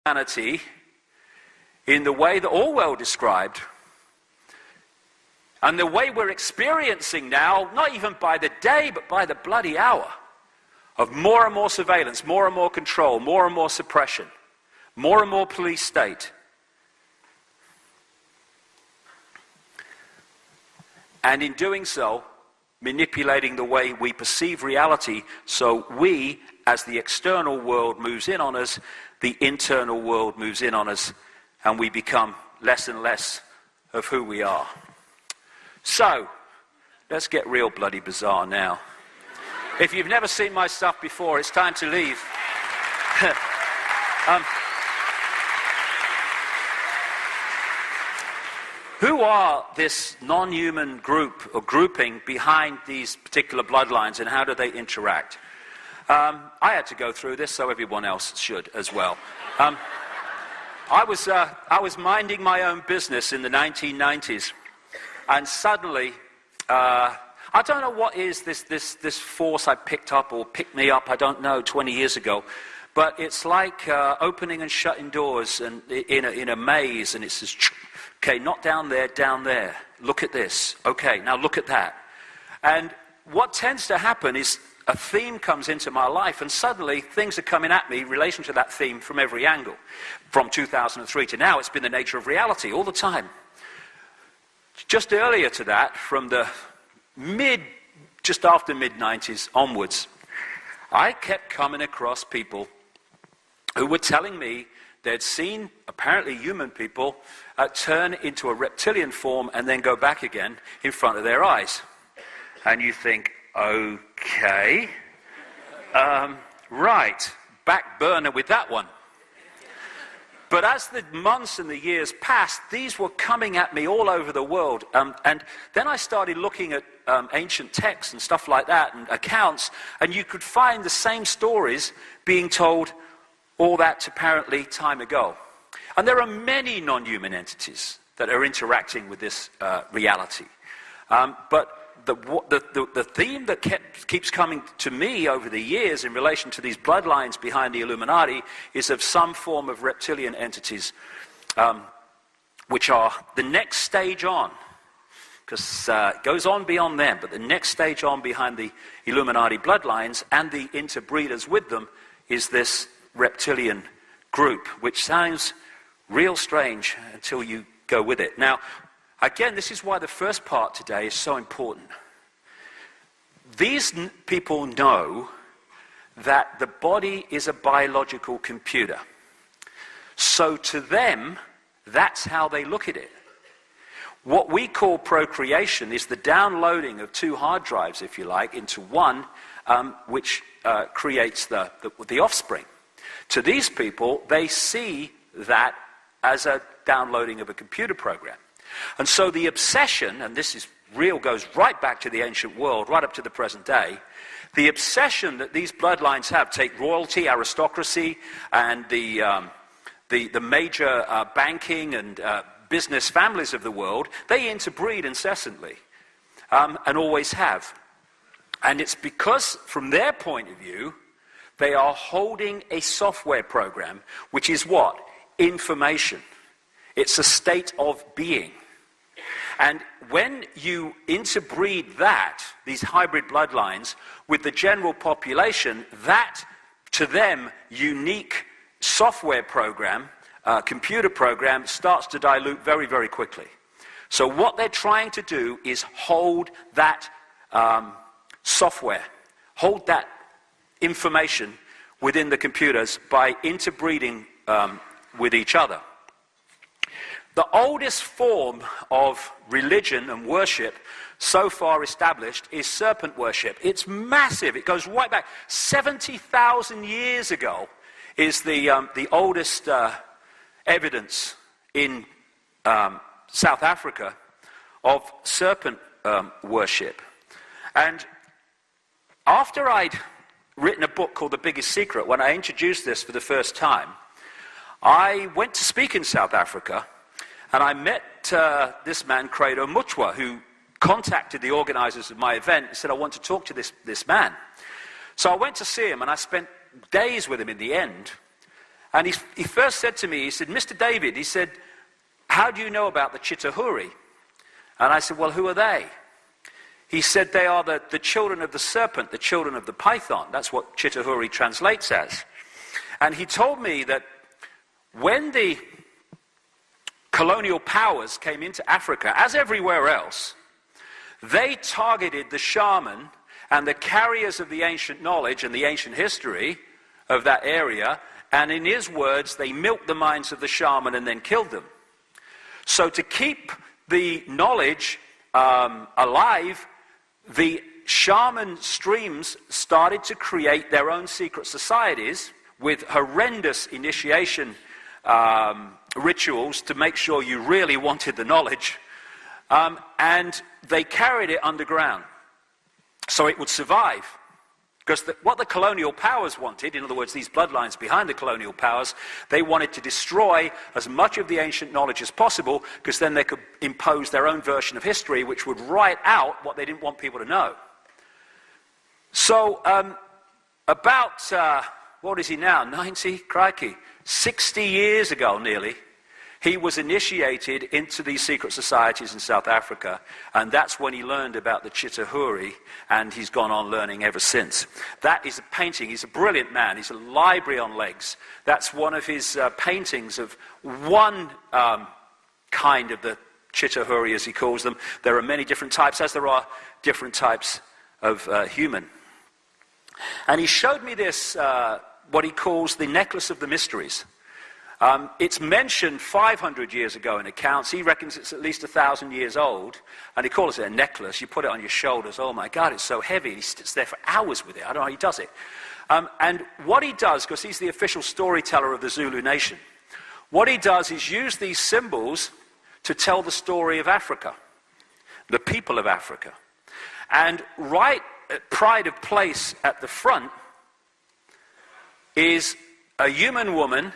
humanity in the way that Orwell described, and the way we're experiencing now, not even by the day, but by the bloody hour, of more and more surveillance, more and more control, more and more suppression, more and more police state. And in doing so, manipulating the way we perceive reality, so we, as the external world moves in on us, the internal world moves in on us, and we become less and less of who we are. So, let's get real bloody bizarre now. If you've never seen my stuff before, it's time to leave. Who are this non-human group or grouping behind these particular bloodlines, and how do they interact? I had to go through this, so everyone else should as well. I was minding my own business in the 1990s, and suddenly, I don't know what is this force I picked up or picked me up, I don't know, 20 years ago, but it's like opening and shutting doors and in a maze, and it says, okay, not down there, down there. Look at this. Okay, now look at that. And what tends to happen is a theme comes into my life, and suddenly things are coming at me in relation to that theme from every angle. From 2003 to now, it's been the nature of reality all the time. Just earlier to that, from the just after mid-90s onwards, I kept coming across people who were telling me they'd seen, apparently human people, turn into a reptilian form and then go back again in front of their eyes. And you think, okay, right, back burner with that one. But as the months and the years passed, these were coming at me all over the world. And then I started looking at ancient texts and stuff like that, and accounts, and you could find the same stories being told all that apparently time ago. And there are many non-human entities that are interacting with this reality. But the theme that keeps coming to me over the years in relation to these bloodlines behind the Illuminati is of some form of reptilian entities, which are the next stage on, because it goes on beyond them, but the next stage on behind the Illuminati bloodlines and the interbreeders with them is this reptilian group, which sounds real strange until you go with it. Now, again, this is why the first part today is so important. These people know that the body is a biological computer. So to them, that's how they look at it. What we call procreation is the downloading of two hard drives, if you like, into one, which creates the offspring. To these people, they see that as a downloading of a computer program. And so the obsession, and this is real, goes right back to the ancient world, right up to the present day, the obsession that these bloodlines have, take royalty, aristocracy, and the major banking and business families of the world, they interbreed incessantly, and always have. And it's because, from their point of view, they are holding a software program, which is what? Information. It's a state of being. And when you interbreed these hybrid bloodlines, with the general population, that, to them, unique software program, computer program, starts to dilute very, very quickly. So what they're trying to do is hold that software, hold that information within the computers by interbreeding with each other. The oldest form of religion and worship so far established is serpent worship. It's massive. It goes right back. 70,000 years ago is the oldest evidence in South Africa of serpent worship. And after I'd written a book called The Biggest Secret, when I introduced this for the first time, I went to speak in South Africa, and I met this man, Credo Mutwa, who contacted the organizers of my event and said, I want to talk to this man. So I went to see him, and I spent days with him in the end. And he first said to me, he said, Mr. David, he said, how do you know about the Chitauri? And I said, well, who are they? He said, they are the children of the serpent, the children of the python. That's what Chitauri translates as. And he told me that when the colonial powers came into Africa, as everywhere else, they targeted the shaman and the carriers of the ancient knowledge and the ancient history of that area, and in his words, they milked the minds of the shaman and then killed them. So to keep the knowledge alive, the shaman streams started to create their own secret societies with horrendous initiation rituals to make sure you really wanted the knowledge. And they carried it underground so it would survive. Because what the colonial powers wanted, in other words, these bloodlines behind the colonial powers, they wanted to destroy as much of the ancient knowledge as possible, because then they could impose their own version of history, which would write out what they didn't want people to know. So what is he now, 90? Crikey. 60 years ago, nearly, he was initiated into these secret societies in South Africa, and that's when he learned about the Chitauri, and he's gone on learning ever since. That is a painting. He's a brilliant man. He's a library on legs. That's one of his paintings of one kind of the Chitauri, as he calls them. There are many different types, as there are different types of human. And he showed me this, what he calls the necklace of the mysteries. It's mentioned 500 years ago in accounts. He reckons it's at least 1,000 years old, and he calls it a necklace. You put it on your shoulders. Oh my God, it's so heavy. He sits there for hours with it. I don't know how he does it. And what he does, because he's the official storyteller of the Zulu nation, what he does is use these symbols to tell the story of Africa, the people of Africa. And right at pride of place at the front is a human woman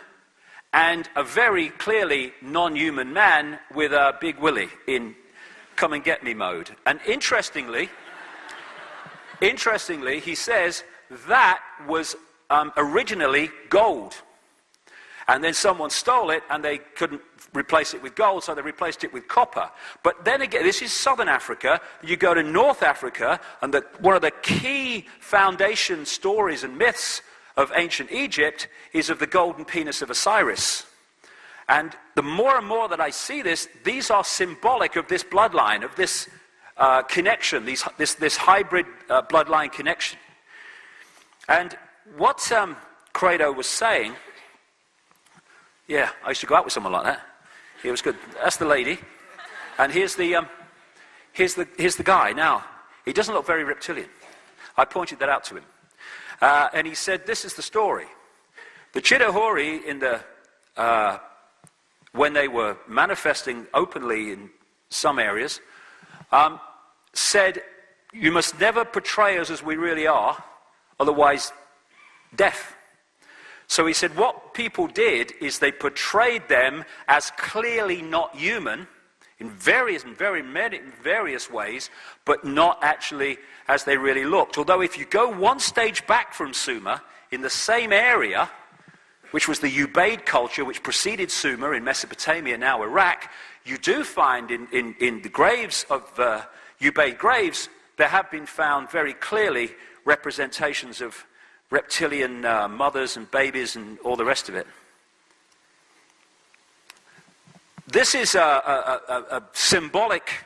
and a very clearly non-human man with a big willy in come and get me mode. And interestingly, he says that was originally gold. And then someone stole it and they couldn't replace it with gold, so they replaced it with copper. But then again, this is southern Africa. You go to North Africa, and one of the key foundation stories and myths of ancient Egypt is of the golden penis of Osiris. And the more and more that I see this, these are symbolic of this bloodline, of this connection, this hybrid bloodline connection. And what Credo was saying, yeah, I used to go out with someone like that. It was good. That's the lady. And here's the guy. Now, he doesn't look very reptilian. I pointed that out to him. And he said, this is the story. The Chitauri, when they were manifesting openly in some areas, said, you must never portray us as we really are, otherwise death. So he said what people did is they portrayed them as clearly not human in various ways, but not actually as they really looked. Although if you go one stage back from Sumer, in the same area, which was the Ubaid culture, which preceded Sumer in Mesopotamia, now Iraq, you do find in the graves of Ubaid graves, there have been found very clearly representations of reptilian mothers and babies and all the rest of it. This is a symbolic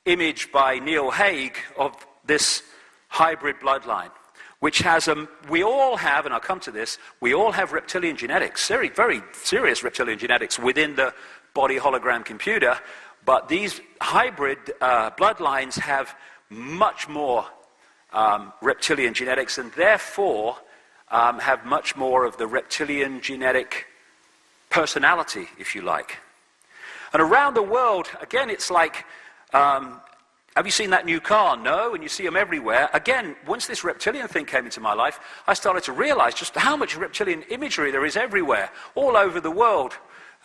image by Neil Haig of this hybrid bloodline, which has we all have, and I'll come to this, we all have reptilian genetics, very, very serious reptilian genetics within the body hologram computer, but these hybrid bloodlines have much more reptilian genetics, and therefore have much more of the reptilian genetic personality, if you like. And around the world, again, it's like, have you seen that new car? No, and you see them everywhere. Again, once this reptilian thing came into my life, I started to realize just how much reptilian imagery there is everywhere, all over the world.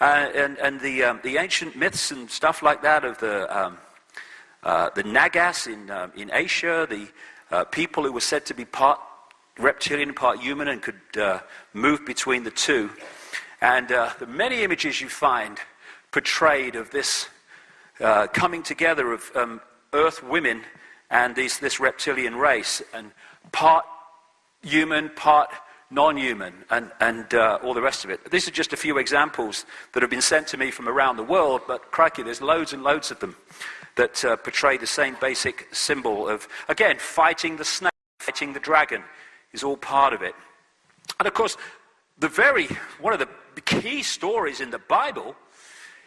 And the ancient myths and stuff like that of the Nagas in Asia, the people who were said to be part reptilian, part human, and could move between the two. And the many images you find portrayed of this coming together of earth women and this reptilian race, and part human, part non-human, and all the rest of it. These are just a few examples that have been sent to me from around the world, but crikey, there's loads and loads of them that portray the same basic symbol of, again, fighting the snake, fighting the dragon is all part of it. And of course, one of the key stories in the Bible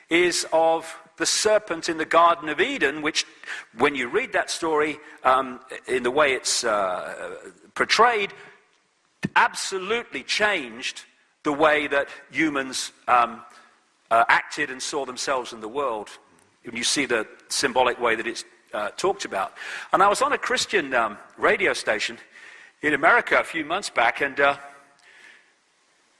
is of the serpent in the Garden of Eden, which, when you read that story in the way it's portrayed, absolutely changed the way that humans acted and saw themselves in the world. When you see the symbolic way that it's talked about. And I was on a Christian radio station in America a few months back, and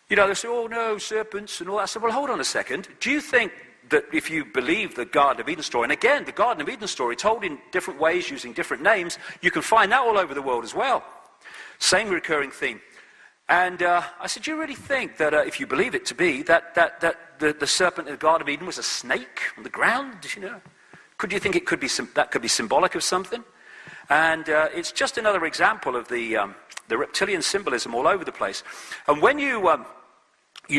they say, oh no, serpents and all that. I said, well, hold on a second. Do you think that if you believe the Garden of Eden story, and again, the Garden of Eden story told in different ways using different names, you can find that all over the world as well. Same recurring theme. And I said, do you really think that if you believe it to be, that the serpent in the Garden of Eden was a snake on the ground? Could you think that could be symbolic of something? And it's just another example of the reptilian symbolism all over the place. And when you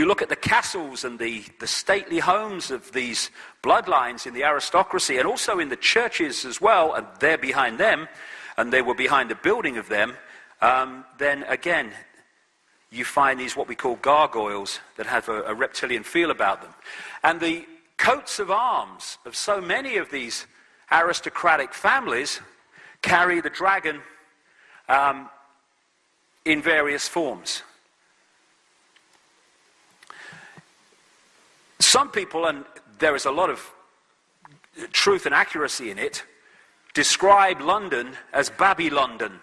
look at the castles and the stately homes of these bloodlines in the aristocracy, and also in the churches as well, and they're behind them, and they were behind the building of them, then again, you find these what we call gargoyles that have a reptilian feel about them. And the coats of arms of so many of these aristocratic families carry the dragon in various forms. Some people, and there is a lot of truth and accuracy in it, describe London as Babylondon,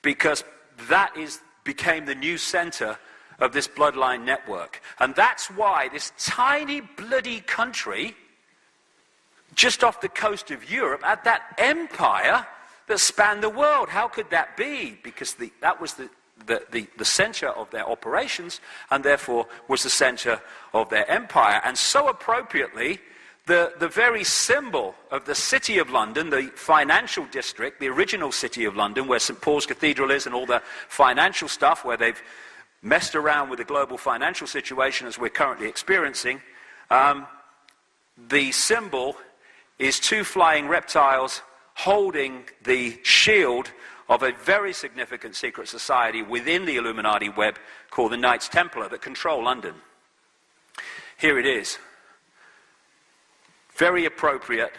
because that became the new center of this bloodline network. And that's why this tiny bloody country just off the coast of Europe had that empire that spanned the world. How could that be? Because that was the center of their operations, and therefore was the center of their empire. And so appropriately, the very symbol of the City of London, the financial district, the original City of London, where St. Paul's Cathedral is and all the financial stuff, where they've messed around with the global financial situation as we're currently experiencing, the symbol is two flying reptiles holding the shield of a very significant secret society within the Illuminati web called the Knights Templar that control London. Here it is. Very appropriate,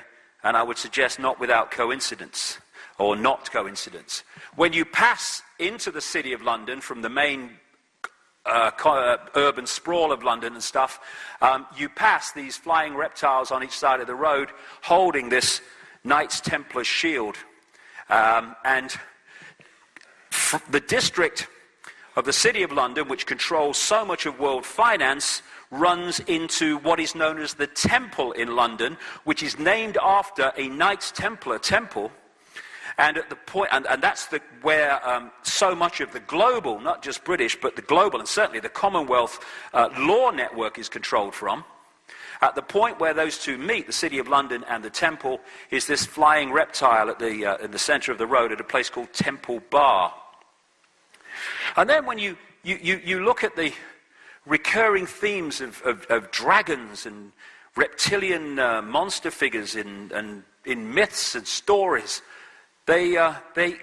and I would suggest not without coincidence, or not coincidence. When you pass into the City of London from the main urban sprawl of London and stuff, you pass these flying reptiles on each side of the road holding this Knights Templar shield. And the district of the City of London, which controls so much of world finance, runs into what is known as the Temple in London, which is named after a Knights Templar temple. And at the point, and that's where so much of the global, not just British, but the global and certainly the Commonwealth law network is controlled from. At the point where those two meet, the City of London and the Temple, is this flying reptile in the center of the road at a place called Temple Bar. And then when you look at the recurring themes of dragons and reptilian monster figures in myths and stories, they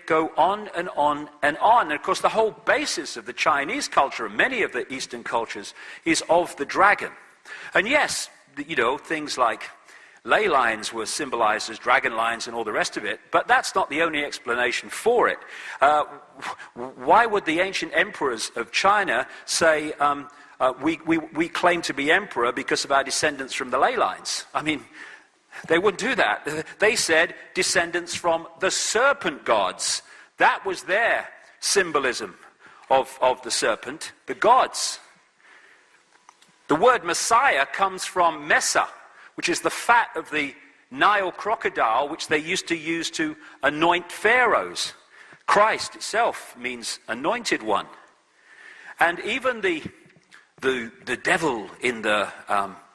go on and on and on. And of course, the whole basis of the Chinese culture and many of the Eastern cultures is of the dragon. And yes, things like ley lines were symbolized as dragon lines and all the rest of it, but that's not the only explanation for it. Why would the ancient emperors of China say, we claim to be emperor because of our descendants from the ley lines? I mean, they wouldn't do that. They said descendants from the serpent gods. That was their symbolism of the serpent, the gods. The word Messiah comes from Mesa, which is the fat of the Nile crocodile, which they used to use to anoint pharaohs. Christ itself means anointed one. And even the the devil in the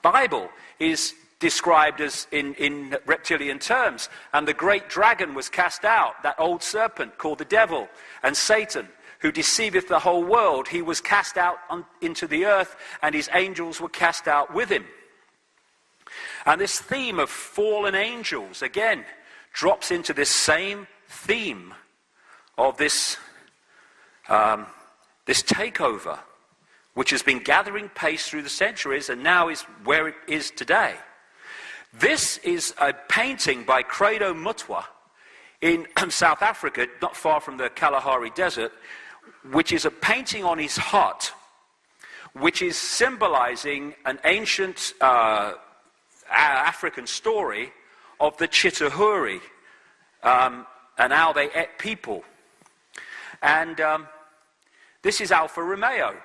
Bible is described as in reptilian terms. And the great dragon was cast out, that old serpent called the devil, and Satan, who deceiveth the whole world, he was cast out into the earth, and his angels were cast out with him. And this theme of fallen angels, again, drops into this same theme of this takeover, which has been gathering pace through the centuries and now is where it is today. This is a painting by Credo Mutwa in South Africa, not far from the Kalahari Desert, which is a painting on his hut, which is symbolizing an ancient African story of the Chitahuri and how they ate people. And this is Alfa Romeo,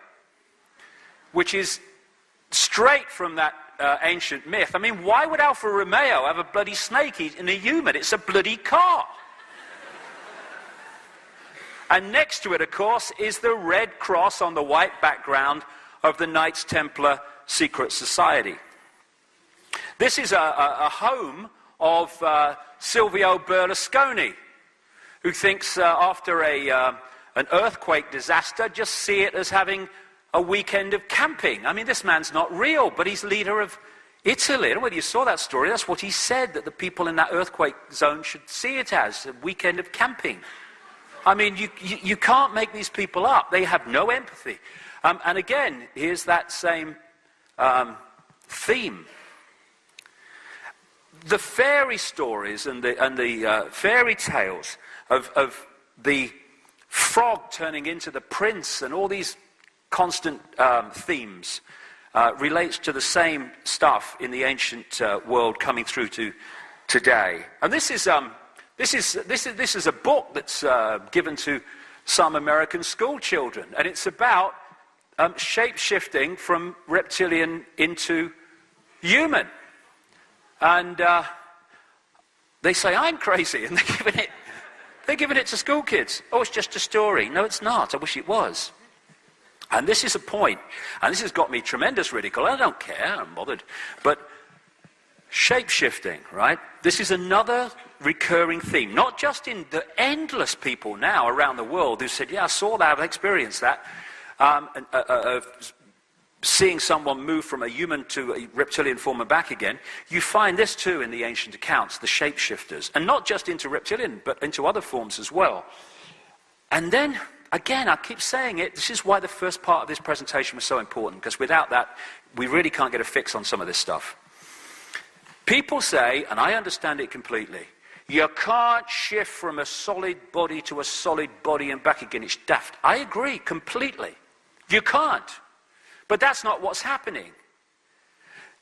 which is straight from that ancient myth. I mean, why would Alfa Romeo have a bloody snake in a human? It's a bloody car. And next to it, of course, is the red cross on the white background of the Knights Templar Secret Society. This is a home of Silvio Berlusconi, who thinks after an earthquake disaster, just see it as having a weekend of camping. I mean, this man's not real, but he's leader of Italy. I don't know whether you saw that story. That's what he said, that the people in that earthquake zone should see it as a weekend of camping. I mean, you can't make these people up. They have no empathy. And again, here's that same theme. The fairy stories and the fairy tales of the frog turning into the prince and all these constant themes relates to the same stuff in the ancient world coming through to today. And this is a book that's given to some American school children, and it's about shape-shifting from reptilian into human. And they say, I'm crazy, and they're giving it to school kids. Oh, it's just a story. No, it's not. I wish it was. And this is a point, and this has got me tremendous ridicule. I don't care, I'm bothered. But shape-shifting, right? This is another recurring theme, not just in the endless people now around the world who said, yeah, I saw that, I've experienced that, seeing someone move from a human to a reptilian form and back again. You find this too in the ancient accounts, the shapeshifters, and not just into reptilian, but into other forms as well. And then, again, I keep saying it, this is why the first part of this presentation was so important, because without that, we really can't get a fix on some of this stuff. People say, and I understand it completely, you can't shift from a solid body to a solid body and back again. It's daft. I agree completely. You can't. But that's not what's happening.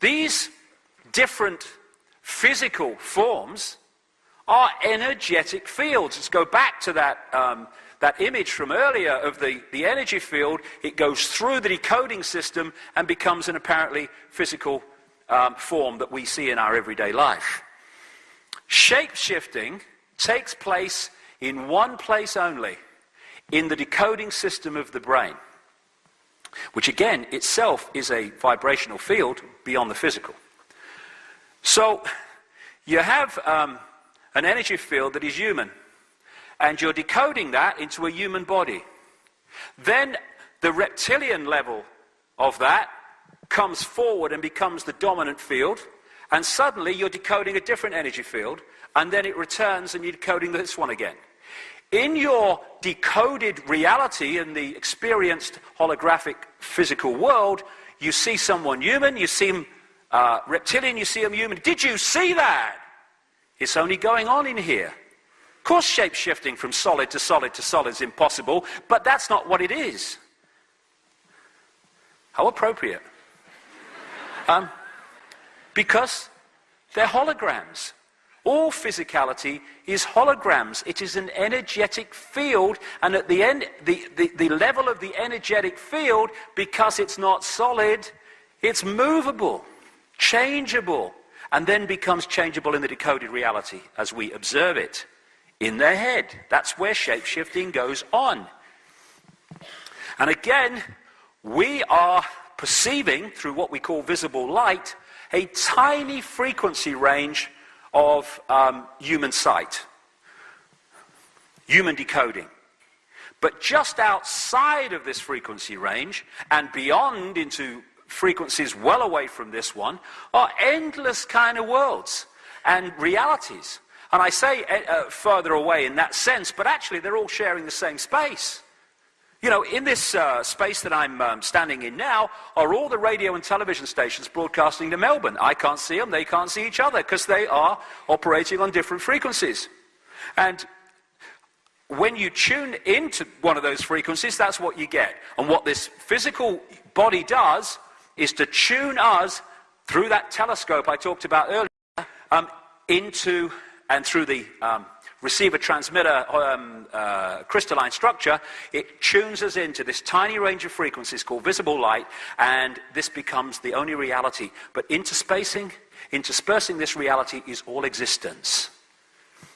These different physical forms are energetic fields. Let's go back to that image from earlier of the energy field. It goes through the decoding system and becomes an apparently physical form that we see in our everyday life. Shape-shifting takes place in one place only, in the decoding system of the brain, which again itself is a vibrational field beyond the physical. So you have an energy field that is human, and you're decoding that into a human body. Then the reptilian level of that comes forward and becomes the dominant field, and suddenly you're decoding a different energy field, and then it returns and you're decoding this one again. In your decoded reality, in the experienced holographic physical world, you see someone human, you see him reptilian, you see him human. Did you see that? It's only going on in here. Of course, shape-shifting from solid to solid to solid is impossible, but that's not what it is. How appropriate. Because they're holograms. All physicality is holograms. It is an energetic field, and at the end, the level of the energetic field, because it's not solid, it's movable, changeable, and then becomes changeable in the decoded reality as we observe it in their head. That's where shape-shifting goes on. And again, we are perceiving, through what we call visible light, a tiny frequency range of human sight, human decoding. But just outside of this frequency range, and beyond into frequencies well away from this one, are endless kind of worlds and realities. And I say further away in that sense, but actually they're all sharing the same space. You know, in this space that I'm standing in now are all the radio and television stations broadcasting to Melbourne. I can't see them, they can't see each other, because they are operating on different frequencies. And when you tune into one of those frequencies, that's what you get. And what this physical body does is to tune us through that telescope I talked about earlier into and through the receiver-transmitter crystalline structure. It tunes us into this tiny range of frequencies called visible light, and this becomes the only reality. But interspersing this reality is all existence.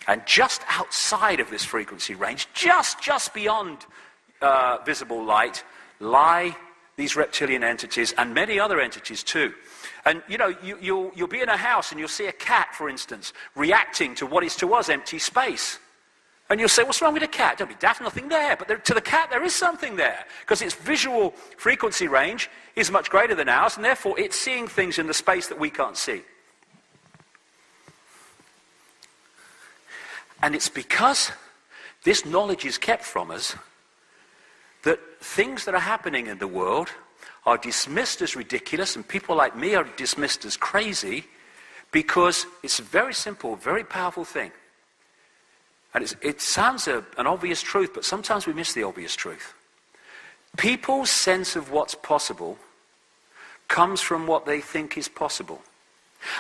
And just outside of this frequency range, just beyond visible light, lie these reptilian entities and many other entities too. And you know, you'll be in a house and you'll see a cat, for instance, reacting to what is to us empty space. And you'll say, what's wrong with a cat? Don't be daft, nothing there. But to the cat, there is something there, because its visual frequency range is much greater than ours, and therefore it's seeing things in the space that we can't see. And it's because this knowledge is kept from us that things that are happening in the world are dismissed as ridiculous, and people like me are dismissed as crazy, because it's a very simple, very powerful thing. And it sounds an obvious truth, but sometimes we miss the obvious truth. People's sense of what's possible comes from what they think is possible.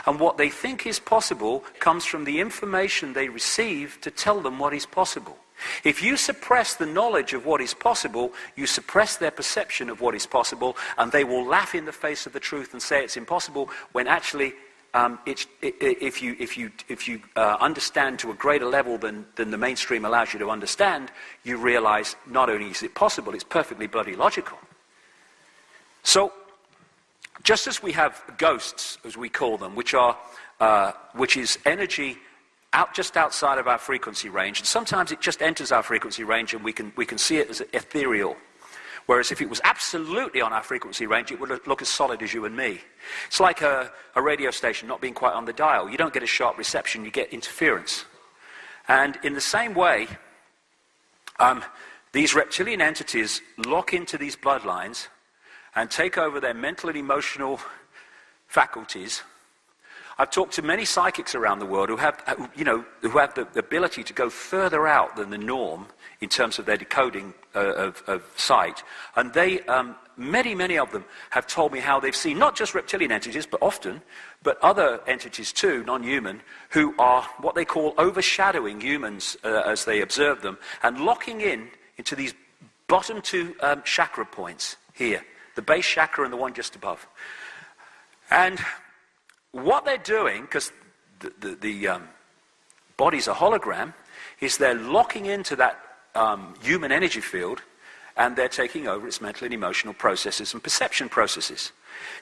And what they think is possible comes from the information they receive to tell them what is possible. If you suppress the knowledge of what is possible, you suppress their perception of what is possible, and they will laugh in the face of the truth and say it's impossible, when actually, if you understand to a greater level than the mainstream allows you to understand, you realize not only is it possible, it's perfectly bloody logical. So, just as we have ghosts, as we call them, which is energy just outside of our frequency range, and sometimes it just enters our frequency range and we can see it as ethereal. Whereas if it was absolutely on our frequency range, it would look as solid as you and me. It's like a radio station not being quite on the dial. You don't get a sharp reception, you get interference. And in the same way, these reptilian entities lock into these bloodlines and take over their mental and emotional faculties. I've talked to many psychics around the world who have the ability to go further out than the norm in terms of their decoding of sight. And they, many of them, have told me how they've seen not just reptilian entities, but other entities too, non-human, who are what they call overshadowing humans as they observe them, and locking into these bottom two chakra points here. The base chakra and the one just above. And what they're doing, because the body's a hologram, is they're locking into that human energy field, and they're taking over its mental and emotional processes and perception processes.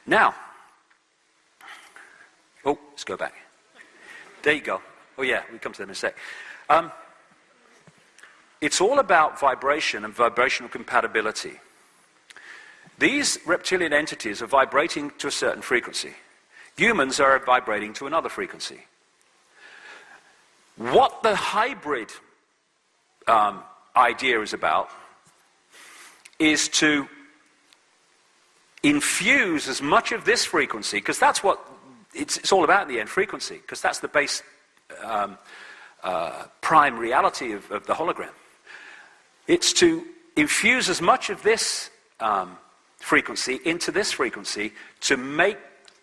Now, let's go back. There you go. Oh yeah, we'll come to them in a sec. It's all about vibration and vibrational compatibility. These reptilian entities are vibrating to a certain frequency. Humans are vibrating to another frequency. What the hybrid idea is about is to infuse as much of this frequency, because that's what it's all about in the end, frequency, because that's the base prime reality of the hologram. It's to infuse as much of this frequency into this frequency to make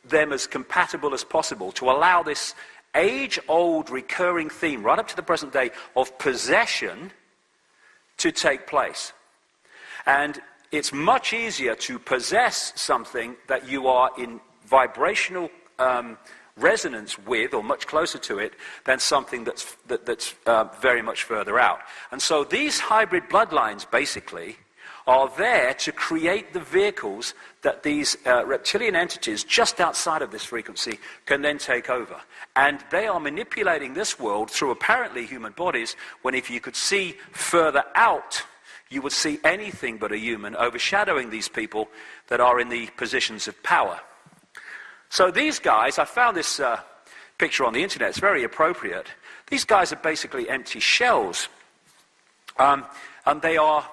them as compatible as possible, to allow this age-old recurring theme right up to the present day of possession to take place. And it's much easier to possess something that you are in vibrational resonance with, or much closer to it, than something that's very much further out. And so these hybrid bloodlines basically are there to create the vehicles that these reptilian entities just outside of this frequency can then take over. And they are manipulating this world through apparently human bodies, when if you could see further out, you would see anything but a human overshadowing these people that are in the positions of power. So these guys, I found this picture on the internet, it's very appropriate. These guys are basically empty shells. And they are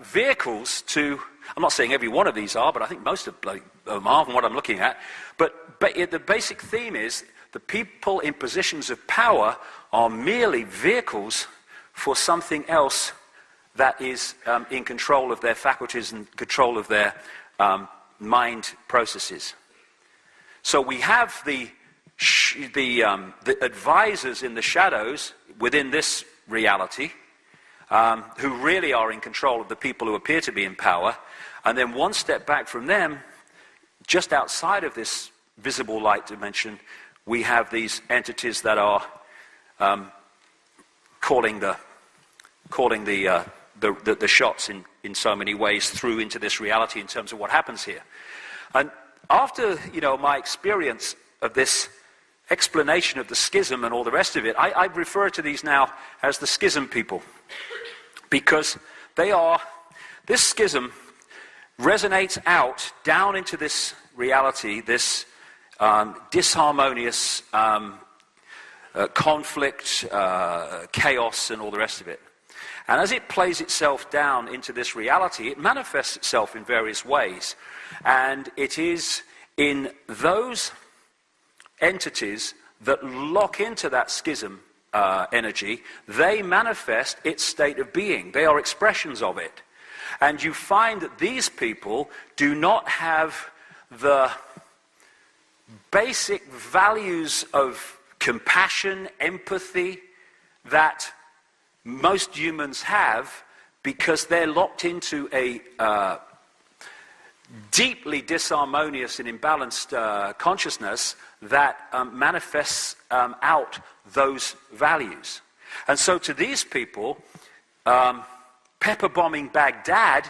vehicles to, I'm not saying every one of these are, but I think most of them are from what I'm looking at. But the basic theme is the people in positions of power are merely vehicles for something else that is in control of their faculties and control of their mind processes. So we have the advisors in the shadows within this reality, who really are in control of the people who appear to be in power. And then one step back from them, just outside of this visible light dimension, we have these entities that are calling the shots in so many ways through into this reality in terms of what happens here. And after, my experience of this explanation of the schism and all the rest of it, I refer to these now as the schism people. Because this schism resonates out down into this reality, this disharmonious conflict, chaos, and all the rest of it. And as it plays itself down into this reality, it manifests itself in various ways. And it is in those entities that lock into that schism energy, they manifest its state of being. They are expressions of it. And you find that these people do not have the basic values of compassion, empathy that most humans have, because they're locked into a deeply disharmonious and imbalanced consciousness that manifests out those values. And so to these people, pepper bombing Baghdad,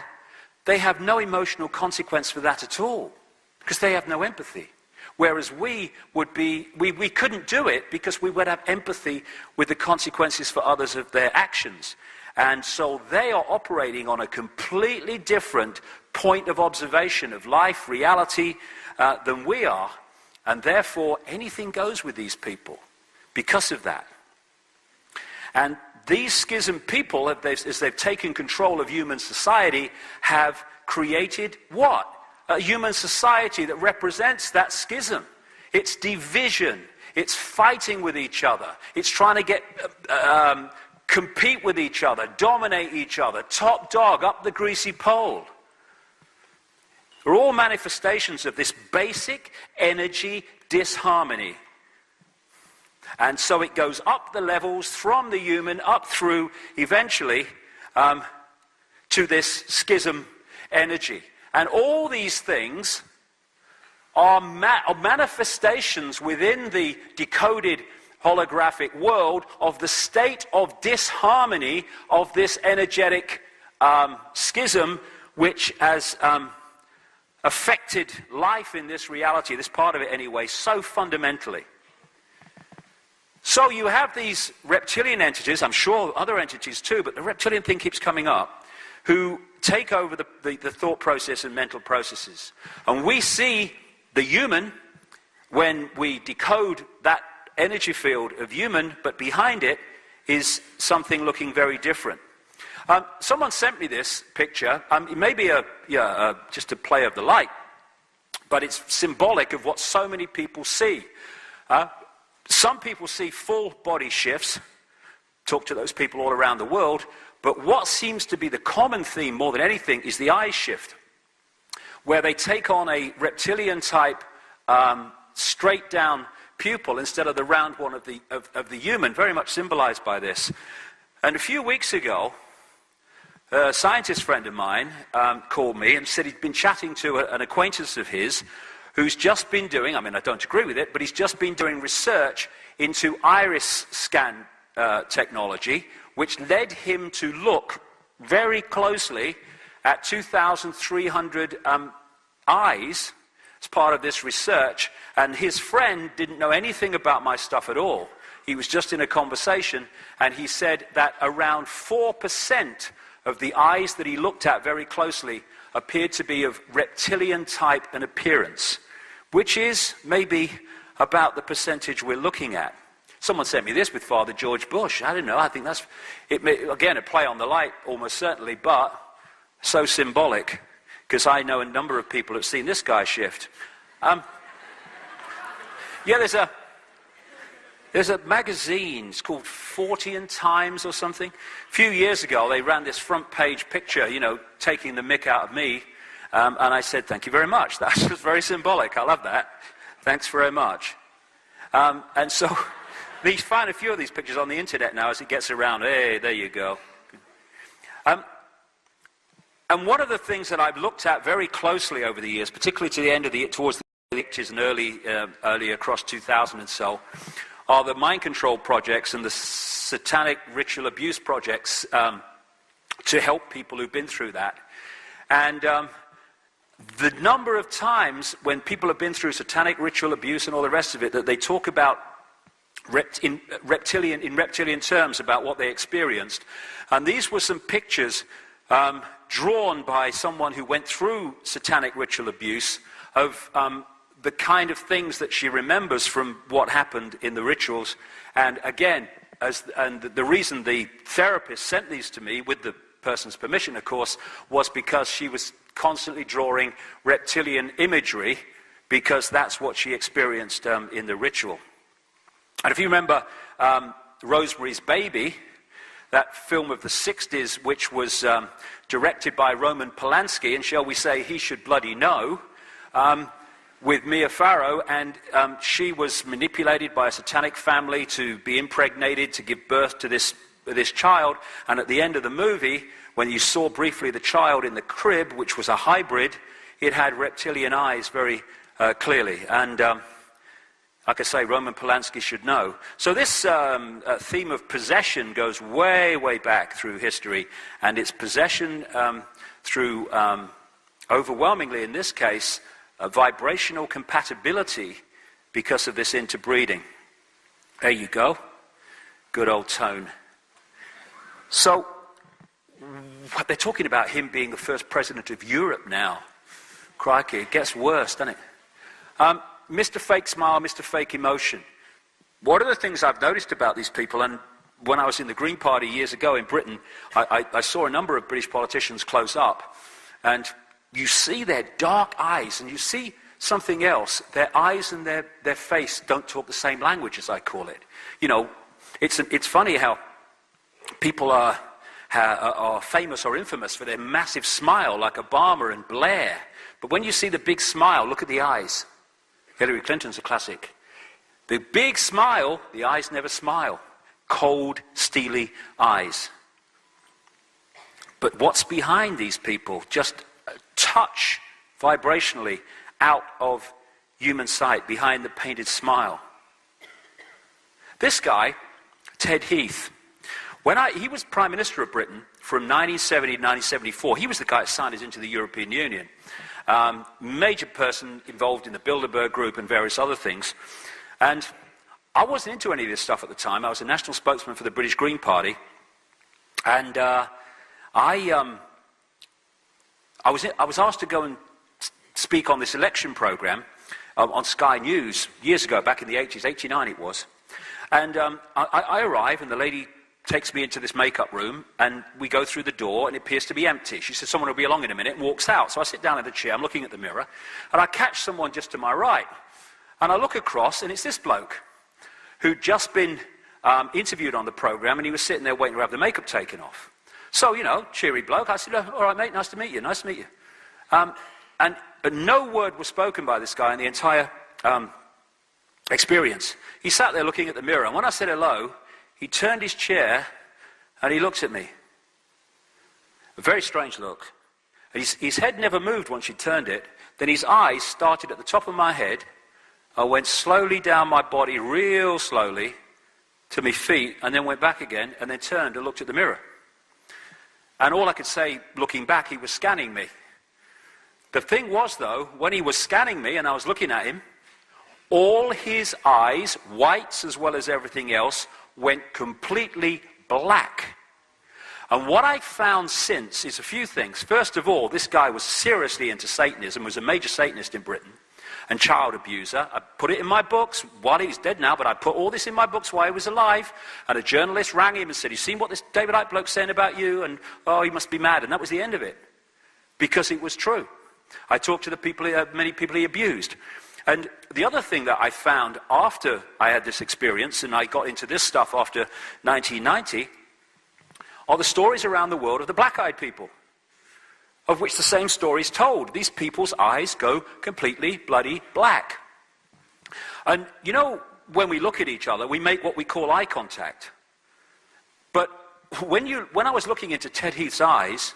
they have no emotional consequence for that at all, because they have no empathy. Whereas we couldn't do it because we would have empathy with the consequences for others of their actions. And so they are operating on a completely different point of observation of life, reality, than we are. And therefore, anything goes with these people because of that. And these schism people, as they've taken control of human society, have created what? A human society that represents that schism. It's division. It's fighting with each other. It's trying to compete with each other, dominate each other, top dog, up the greasy pole. They're all manifestations of this basic energy disharmony. And so it goes up the levels from the human up through eventually to this schism energy. And all these things are manifestations within the decoded holographic world of the state of disharmony of this energetic schism, which has affected life in this reality, this part of it anyway, so fundamentally. So you have these reptilian entities, I'm sure other entities too, but the reptilian thing keeps coming up, who take over the thought process and mental processes. And we see the human, when we decode that energy field of human, but behind it is something looking very different. Someone sent me this picture. It may be just a play of the light, but it's symbolic of what so many people see. Some people see full body shifts. Talk to those people all around the world. But what seems to be the common theme more than anything is the eye shift, where they take on a reptilian type straight down pupil instead of the round one of the human, very much symbolized by this. And a few weeks ago, a scientist friend of mine called me and said he'd been chatting to an acquaintance of his who's just been doing, I don't agree with it, but he's just been doing research into iris scan technology, which led him to look very closely at 2,300 eyes as part of this research, and his friend didn't know anything about my stuff at all. He was just in a conversation, and he said that around 4% of the eyes that he looked at very closely appeared to be of reptilian type and appearance, which is maybe about the percentage we're looking at. Someone sent me this with Father George Bush. I don't know, I think that's, again, a play on the light, almost certainly, but so symbolic, because I know a number of people have seen this guy shift. Yeah, there's a magazine, it's called 40 Times or something. A few years ago, they ran this front page picture, taking the mick out of me, and I said, thank you very much. That was very symbolic. I love that. Thanks very much. And so, you find a few of these pictures on the internet now as it gets around. Hey, there you go. And one of the things that I've looked at very closely over the years, particularly to the end of towards the 80s and early across 2000 and so, are the mind control projects and the satanic ritual abuse projects to help people who've been through that. And the number of times when people have been through satanic ritual abuse and all the rest of it, that they talk about in reptilian terms about what they experienced. And these were some pictures drawn by someone who went through satanic ritual abuse of the kind of things that she remembers from what happened in the rituals. And again, the reason the therapist sent these to me, with the person's permission, of course, was because she was constantly drawing reptilian imagery, because that's what she experienced in the ritual. And if you remember Rosemary's Baby, that film of the 60s, which was directed by Roman Polanski, and shall we say he should bloody know, with Mia Farrow, and she was manipulated by a satanic family to be impregnated, to give birth to this child, and at the end of the movie, when you saw briefly the child in the crib, which was a hybrid, it had reptilian eyes very clearly, and like I say, Roman Polanski should know. So this theme of possession goes way, way back through history, and it's possession through, overwhelmingly in this case, vibrational compatibility because of this interbreeding. There you go. Good old tone. So, what they're talking about him being the first president of Europe now. Crikey, it gets worse, doesn't it? Mr. Fake Smile, Mr. Fake Emotion. What are the things I've noticed about these people? And when I was in the Green Party years ago in Britain, I saw a number of British politicians close up. And you see their dark eyes, and you see something else. Their eyes and their face don't talk the same language, as I call it. It's funny how people are famous or infamous for their massive smile, like Obama and Blair. But when you see the big smile, look at the eyes. Hillary Clinton's a classic. The big smile, the eyes never smile. Cold, steely eyes. But what's behind these people? Just a touch, vibrationally, out of human sight, behind the painted smile. This guy, Ted Heath, he was Prime Minister of Britain from 1970 to 1974. He was the guy that signed us into the European Union. Major person involved in the Bilderberg Group and various other things. And I wasn't into any of this stuff at the time. I was a national spokesman for the British Green Party. And I was asked to go and speak on this election program on Sky News years ago, back in the 80s, 89 it was. And I arrive, and the lady takes me into this makeup room, and we go through the door, and it appears to be empty. She says, someone will be along in a minute, and walks out. So I sit down in the chair, I'm looking at the mirror, and I catch someone just to my right. And I look across, and it's this bloke who'd just been interviewed on the program, and he was sitting there waiting to have the makeup taken off. So, cheery bloke. I said, all right, mate, nice to meet you, nice to meet you. And no word was spoken by this guy in the entire experience. He sat there looking at the mirror, and when I said hello, he turned his chair and he looked at me. A very strange look. His head never moved once he turned it. Then his eyes started at the top of my head. I went slowly down my body, real slowly, to my feet, and then went back again, and then turned and looked at the mirror. And all I could say, looking back, he was scanning me. The thing was, though, when he was scanning me and I was looking at him, all his eyes, whites as well as everything else, went completely black. And what I found since is a few things. First of all, this guy was seriously into Satanism, was a major Satanist in Britain, and child abuser. I put it in my books while he was dead now, but I put all this in my books while he was alive. And a journalist rang him and said, "You seen what this David Icke bloke's saying about you?" And, "Oh, he must be mad." And that was the end of it, because it was true. I talked to the people, many people he abused. And the other thing that I found after I had this experience, and I got into this stuff after 1990, are the stories around the world of the black-eyed people, of which the same story is told. These people's eyes go completely bloody black. And you know, when we look at each other, we make what we call eye contact. But when I was looking into Ted Heath's eyes,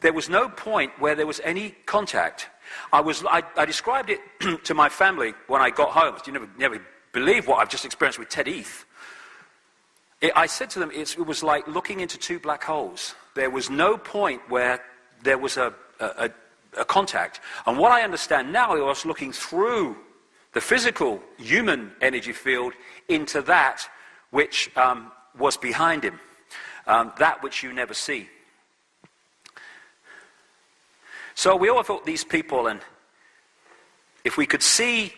there was no point where there was any contact. I described it to my family when I got home. You never believe what I've just experienced with Ted Heath. I said to them, it was like looking into two black holes. There was no point where there was a contact. And what I understand now, I was looking through the physical human energy field into that which was behind him, that which you never see. So we all thought these people, and if we could see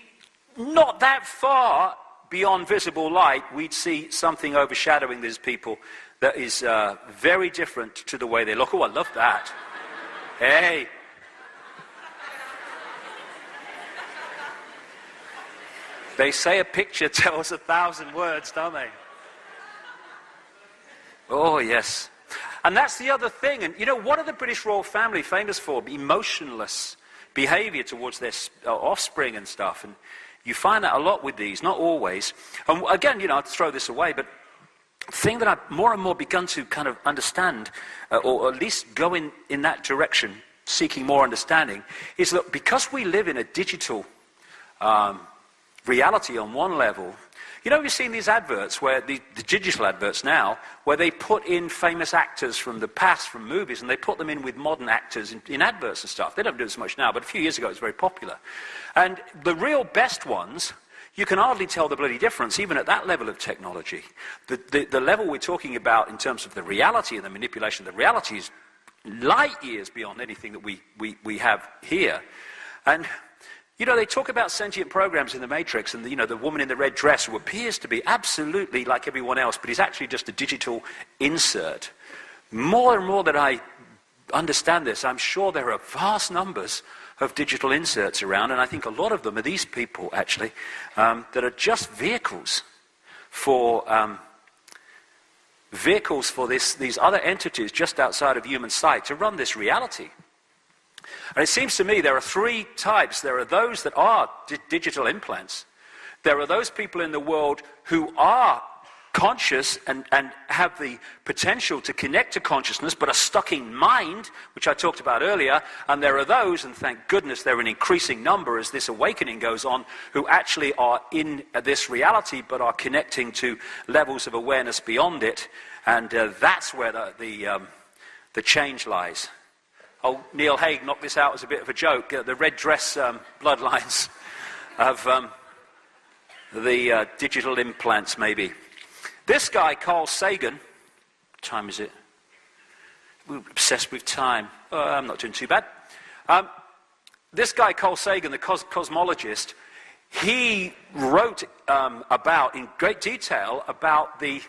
not that far beyond visible light, we'd see something overshadowing these people that is very different to the way they look. Oh, I love that. Hey. They say a picture tells 1,000 words, don't they? Oh, yes. And that's the other thing. And, you know, what are the British royal family famous for? Emotionless behavior towards their offspring and stuff. And you find that a lot with these, not always. And again, you know, I'd throw this away, but the thing that I've more and more begun to kind of understand, or at least go in that direction, seeking more understanding, is that because we live in a digital reality on one level, you know, you've seen these adverts, where the digital adverts now, where they put in famous actors from the past, from movies, and they put them in with modern actors in adverts and stuff. They don't do it so much now, but a few years ago it was very popular. And the real best ones, you can hardly tell the bloody difference, even at that level of technology. The level we're talking about in terms of the reality and the manipulation of the reality is light years beyond anything that we have here. And you know, they talk about sentient programs in the Matrix, and, you know, the woman in the red dress who appears to be absolutely like everyone else, but is actually just a digital insert. More and more that I understand this, I'm sure there are vast numbers of digital inserts around, and I think a lot of them are these people, actually, that are just vehicles for these other entities just outside of human sight to run this reality. And it seems to me there are three types. There are those that are digital implants. There are those people in the world who are conscious and have the potential to connect to consciousness, but are stuck in mind, which I talked about earlier. And there are those, and thank goodness they're an increasing number as this awakening goes on, who actually are in this reality, but are connecting to levels of awareness beyond it. And that's where the change lies. Oh, Neil Haig knocked this out as a bit of a joke. The red dress bloodlines of the digital implants, maybe. This guy, Carl Sagan, what time is it? We're obsessed with time. Oh, I'm not doing too bad. This guy, Carl Sagan, the cosmologist, he wrote in great detail about the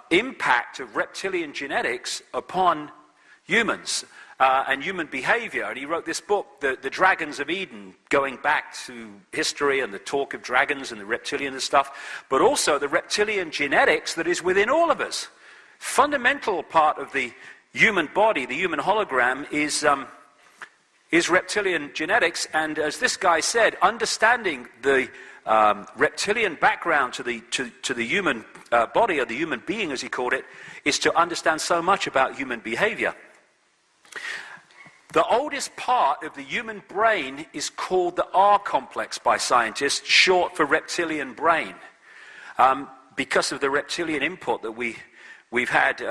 impact of reptilian genetics upon humans. And human behavior. And he wrote this book, The Dragons of Eden, going back to history and the talk of dragons and the reptilian and stuff, but also the reptilian genetics that is within all of us. Fundamental part of the human body, the human hologram, is reptilian genetics. And as this guy said, understanding the reptilian background to the human body, or the human being as he called it, is to understand so much about human behavior. The oldest part of the human brain is called the R complex by scientists, short for reptilian brain, because of the reptilian input that we've had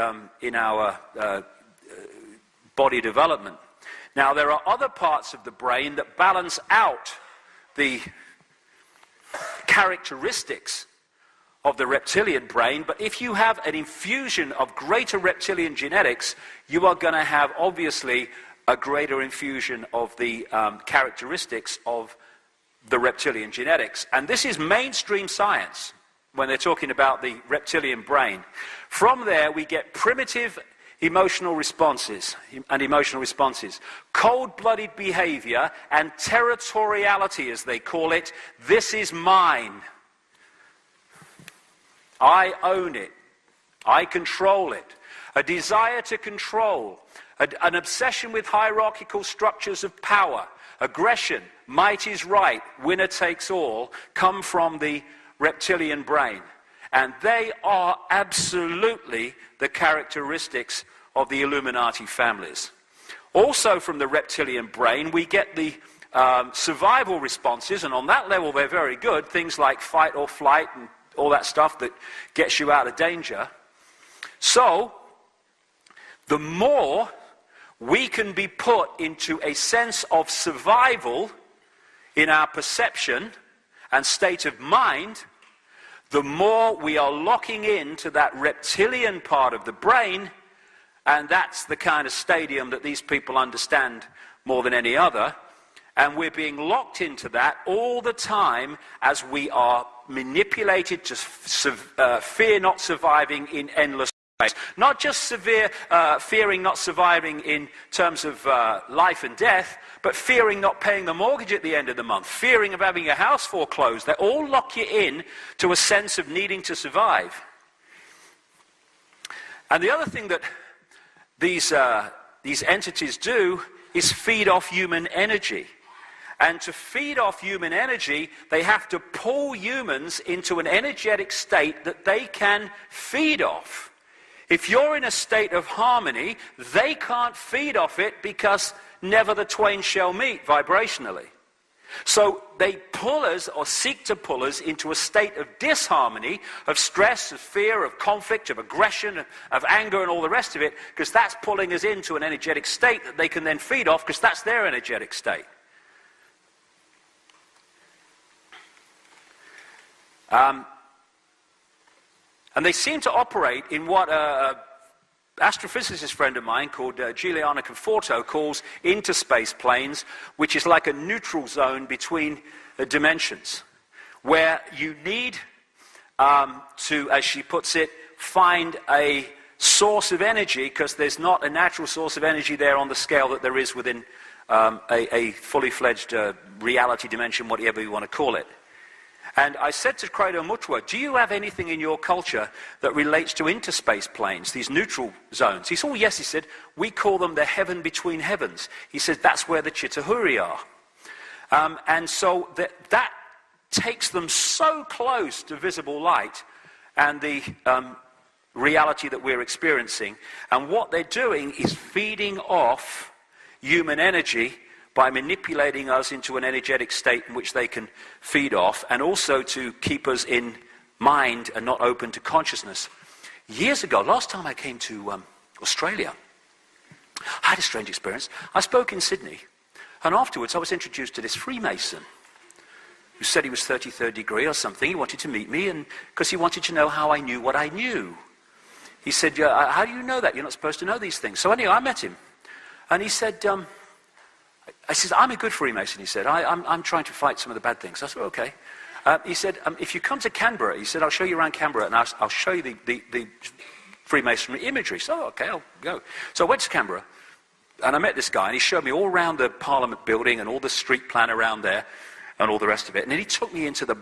in our body development. Now, there are other parts of the brain that balance out the characteristics of the reptilian brain, but if you have an infusion of greater reptilian genetics, you are going to have, obviously, a greater infusion of the characteristics of the reptilian genetics. And this is mainstream science when they're talking about the reptilian brain. From there, we get primitive emotional responses, cold-blooded behavior, and territoriality, as they call it. This is mine. I own it. I control it. A desire to control, an obsession with hierarchical structures of power, aggression, might is right, winner takes all, come from the reptilian brain. And they are absolutely the characteristics of the Illuminati families. Also from the reptilian brain, we get the survival responses, and on that level they're very good, things like fight or flight and all that stuff that gets you out of danger. So, the more we can be put into a sense of survival in our perception and state of mind, the more we are locking into that reptilian part of the brain, and that's the kind of stadium that these people understand more than any other, and we're being locked into that all the time as we are manipulated to fear not surviving in endless ways. Not just fearing not surviving in terms of life and death, but fearing not paying the mortgage at the end of the month, fearing of having your house foreclosed. They all lock you in to a sense of needing to survive. And the other thing that these entities do is feed off human energy. And to feed off human energy, they have to pull humans into an energetic state that they can feed off. If you're in a state of harmony, they can't feed off it because never the twain shall meet vibrationally. So they pull us, or seek to pull us, into a state of disharmony, of stress, of fear, of conflict, of aggression, of anger, and all the rest of it, because that's pulling us into an energetic state that they can then feed off, because that's their energetic state. And they seem to operate in what an astrophysicist friend of mine called Giuliano Conforto calls interspace planes, which is like a neutral zone between dimensions, where you need to, as she puts it, find a source of energy, because there's not a natural source of energy there on the scale that there is within a fully fledged reality dimension, whatever you want to call it. And I said to Credo Mutwa, do you have anything in your culture that relates to interspace planes, these neutral zones? He said, oh yes, he said, we call them the heaven between heavens. He said, that's where the Chitahuri are. And so that takes them so close to visible light and the reality that we're experiencing. And what they're doing is feeding off human energy by manipulating us into an energetic state in which they can feed off, and also to keep us in mind and not open to consciousness. Years ago, last time I came to Australia, I had a strange experience. I spoke in Sydney, and afterwards I was introduced to this Freemason who said he was 33rd degree or something. He wanted to meet me, and because he wanted to know how I knew what I knew. He said, how do you know that? You're not supposed to know these things. So anyway, I met him, and he said, I said, I'm a good Freemason, he said. I'm trying to fight some of the bad things. I said, okay. He said, if you come to Canberra, he said, I'll show you around Canberra, and I'll show you the Freemasonry imagery. So, okay, I'll go. So I went to Canberra, and I met this guy, and he showed me all around the Parliament building and all the street plan around there and all the rest of it. And then he took me into the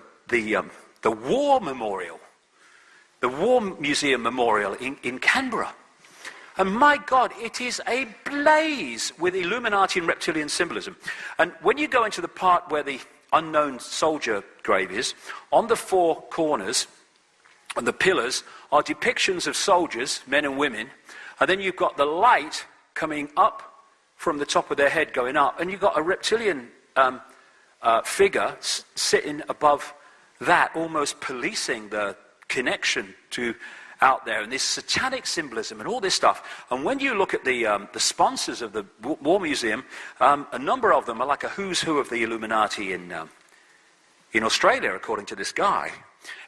War Memorial, the War Museum Memorial in Canberra. And my God, it is ablaze with Illuminati and reptilian symbolism. And when you go into the part where the unknown soldier grave is, on the four corners and the pillars are depictions of soldiers, men and women, and then you've got the light coming up from the top of their head going up, and you've got a reptilian figure sitting above that, almost policing the connection to out there, and this satanic symbolism and all this stuff. And when you look at the sponsors of the War Museum, a number of them are like a who's who of the Illuminati in Australia, according to this guy.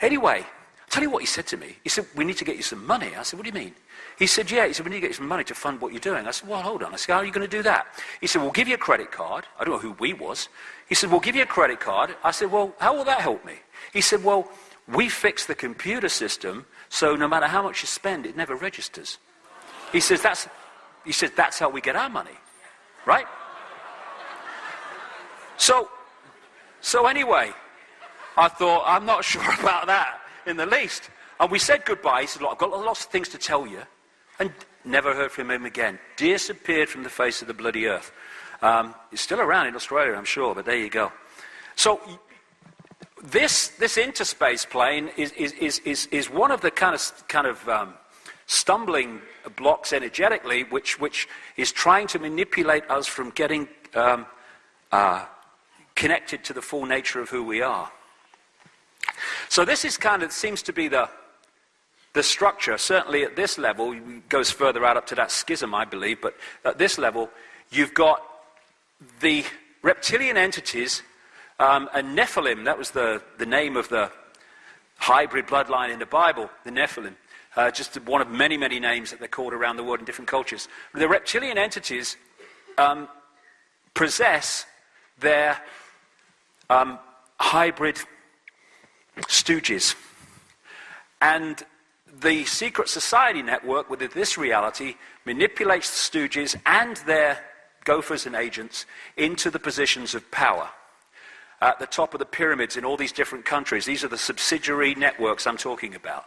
Anyway, I'll tell you what he said to me. He said, we need to get you some money. I said, what do you mean? He said, yeah. He said, we need to get you some money to fund what you're doing. I said, well, hold on. I said, how are you going to do that? He said, we'll give you a credit card. I don't know who we was. He said, we'll give you a credit card. I said, well, how will that help me? He said, well, we fix the computer system so no matter how much you spend, it never registers. He says, that's how we get our money, right? So anyway, I thought, I'm not sure about that in the least. And we said goodbye. He said, look, I've got lots of things to tell you. And never heard from him again. Disappeared from the face of the bloody earth. He's still around in Australia, I'm sure, but there you go. So this interspace plane is one of the kind of stumbling blocks energetically, which is trying to manipulate us from getting connected to the full nature of who we are. So this is seems to be the structure. Certainly at this level, it goes further out up to that schism, I believe, but at this level, you've got the reptilian entities, and Nephilim, that was the name of the hybrid bloodline in the Bible, the Nephilim, just one of many, many names that they're called around the world in different cultures. The reptilian entities possess their hybrid stooges. And the secret society network within this reality manipulates the stooges and their gophers and agents into the positions of power at the top of the pyramids in all these different countries. These are the subsidiary networks I'm talking about.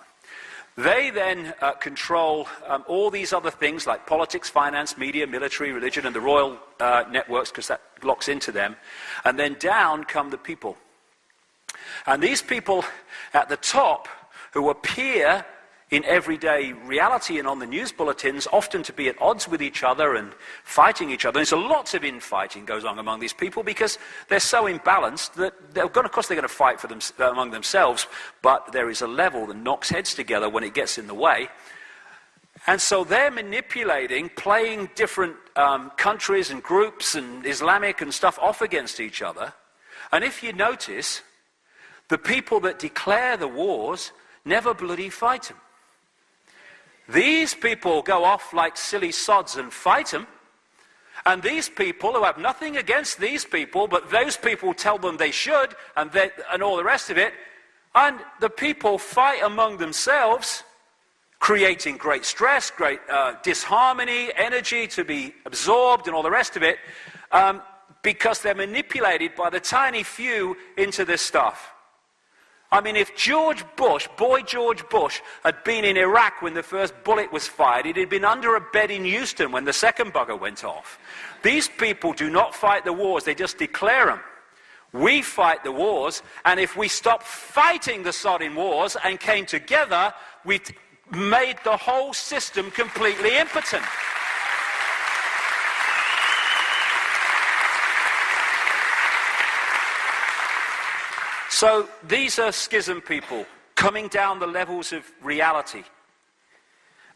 They then control all these other things like politics, finance, media, military, religion, and the royal networks, because that locks into them. And then down come the people. And these people at the top, who appear in everyday reality and on the news bulletins, often to be at odds with each other and fighting each other. There's lots of infighting goes on among these people because they're so imbalanced that of course they're going to fight for them among themselves, but there is a level that knocks heads together when it gets in the way. And so they're manipulating, playing different countries and groups and Islamic and stuff off against each other. And if you notice, the people that declare the wars never bloody fight them. These people go off like silly sods and fight them. And these people who have nothing against these people, but those people tell them they should, and all the rest of it, and the people fight among themselves, creating great stress, great disharmony, energy to be absorbed, and all the rest of it, because they're manipulated by the tiny few into this stuff. I mean, if George Bush, boy George Bush, had been in Iraq when the first bullet was fired, he'd been under a bed in Houston when the second bugger went off. These people do not fight the wars, they just declare them. We fight the wars, and if we stop fighting the sodding wars and came together, we've made the whole system completely impotent. So these are schism people coming down the levels of reality.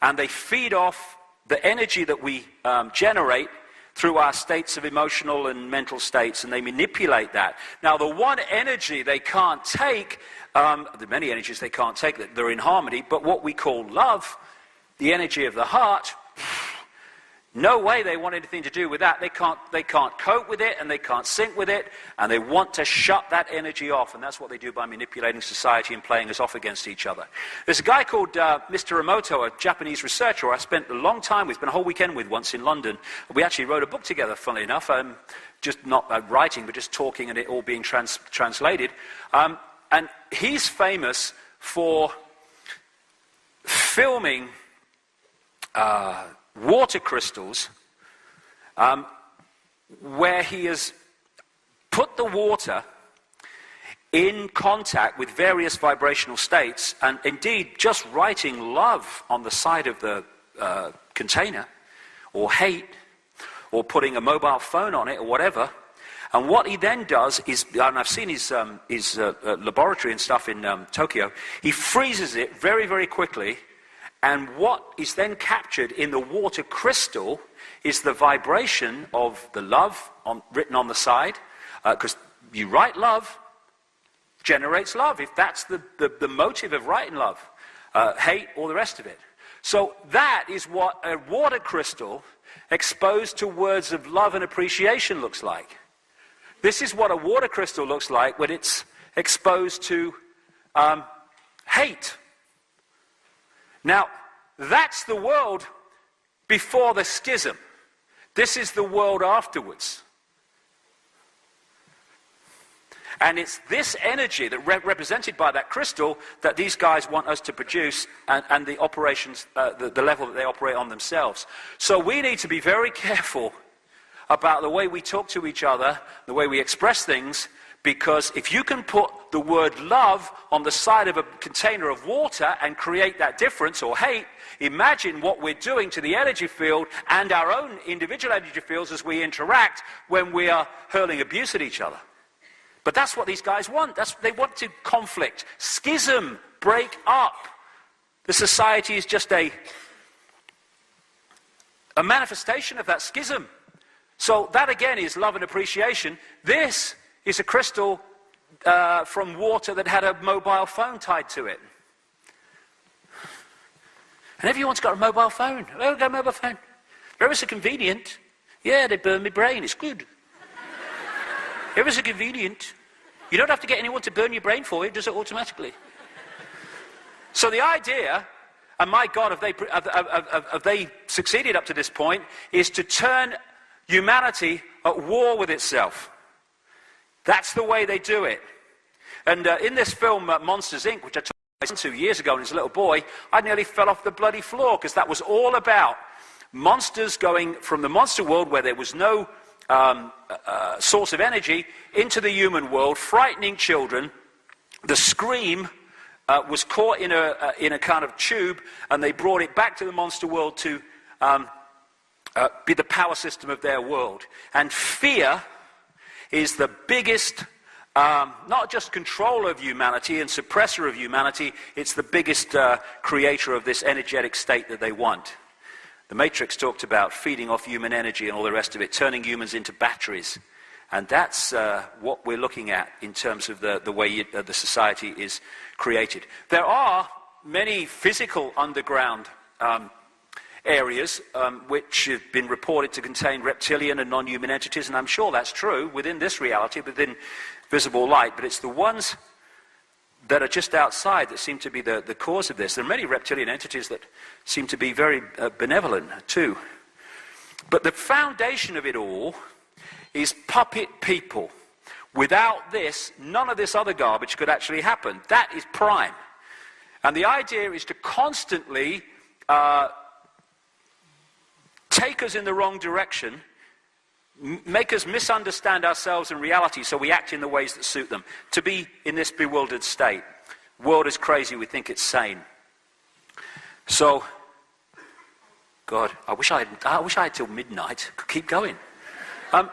And they feed off the energy that we generate through our states of emotional and mental states, and they manipulate that. Now, the one energy they can't take, the many energies they can't take, that they're in harmony, but what we call love, the energy of the heart, no way they want anything to do with that. They can't cope with it, and they can't sync with it, and they want to shut that energy off, and that's what they do by manipulating society and playing us off against each other. There's a guy called Mr. Emoto, a Japanese researcher I spent a long time with, spent a whole weekend with once in London. We actually wrote a book together, funnily enough, just not writing, but just talking and it all being translated. And he's famous for filming water crystals where he has put the water in contact with various vibrational states, and indeed just writing love on the side of the container, or hate, or putting a mobile phone on it, or whatever. And what he then does is, and I've seen his laboratory and stuff in Tokyo, he freezes it very, very quickly, And what is then captured in the water crystal is the vibration of the love written on the side, because you write love, generates love, if that's the motive of writing love. Hate, all the rest of it. So that is what a water crystal exposed to words of love and appreciation looks like. This is what a water crystal looks like when it's exposed to hate. Now, that's the world before the schism. This is the world afterwards. And it's this energy that represented by that crystal that these guys want us to produce, and the operations, the level that they operate on themselves. So we need to be very careful about the way we talk to each other, the way we express things, because if you can put the word love on the side of a container of water and create that difference, or hate, imagine what we're doing to the energy field and our own individual energy fields as we interact when we are hurling abuse at each other. But that's what these guys want. They want to conflict, schism, break up. The society is just a manifestation of that schism. So that again is love and appreciation. This is a crystal from water that had a mobile phone tied to it. And everyone's got a mobile phone. Oh, got a mobile phone. Ever so convenient. Yeah, they burn my brain. It's good. Ever so convenient. You don't have to get anyone to burn your brain for you. It does it automatically. So the idea, and my God, have they succeeded up to this point, is to turn humanity at war with itself. That's the way they do it. And in this film, Monsters, Inc., which I took my son 2 years ago when he was a little boy, I nearly fell off the bloody floor, because that was all about monsters going from the monster world where there was no source of energy into the human world, frightening children. The scream was caught in a kind of tube, and they brought it back to the monster world to be the power system of their world. And fear is the biggest, not just controller of humanity and suppressor of humanity, it's the biggest creator of this energetic state that they want. The Matrix talked about feeding off human energy and all the rest of it, turning humans into batteries. And that's what we're looking at in terms of the way the society is created. There are many physical underground areas which have been reported to contain reptilian and non-human entities, and I'm sure that's true within this reality, within visible light, but it's the ones that are just outside that seem to be the cause of this. There are many reptilian entities that seem to be very benevolent too. But the foundation of it all is puppet people. Without this, none of this other garbage could actually happen. That is prime. And the idea is to constantly take us in the wrong direction, make us misunderstand ourselves and reality, so we act in the ways that suit them, to be in this bewildered state. World is crazy, we think it's sane. So, God, I wish I had till midnight. Could keep going. So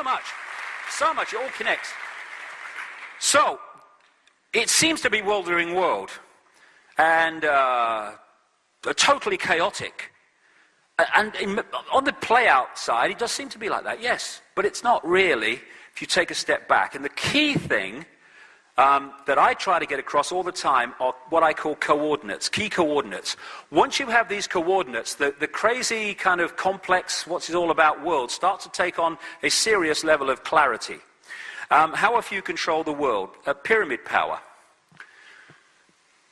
much, it all connects. So, it seems to be a bewildering world, and totally chaotic. And on the play-out side, it does seem to be like that, yes. But it's not really, if you take a step back. And the key thing that I try to get across all the time are what I call coordinates, key coordinates. Once you have these coordinates, the crazy kind of complex, what's it all about world starts to take on a serious level of clarity. How have you controlled the world? Pyramid power.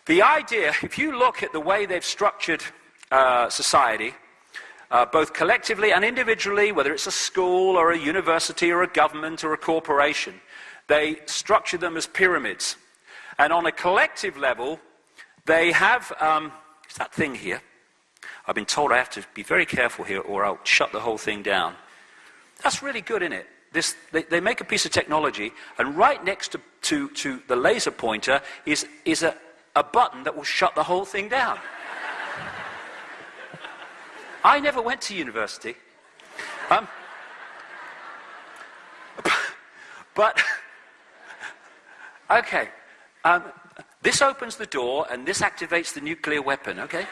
The idea, if you look at the way they've structured society, both collectively and individually, whether it's a school or a university or a government or a corporation, they structure them as pyramids. And on a collective level, they have, it's that thing here. I've been told I have to be very careful here or I'll shut the whole thing down. That's really good, isn't it? They make a piece of technology, and right next to the laser pointer is a button that will shut the whole thing down. I never went to university. But, okay, This opens the door, and this activates the nuclear weapon, okay?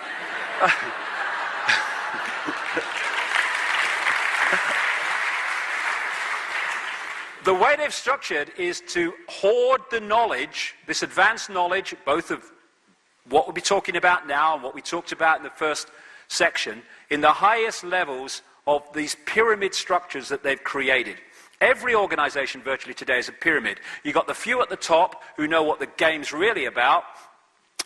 The way they've structured is to hoard the knowledge, this advanced knowledge, both of what we'll be talking about now and what we talked about in the first section, in the highest levels of these pyramid structures that they've created. Every organization virtually today is a pyramid. You've got the few at the top who know what the game's really about,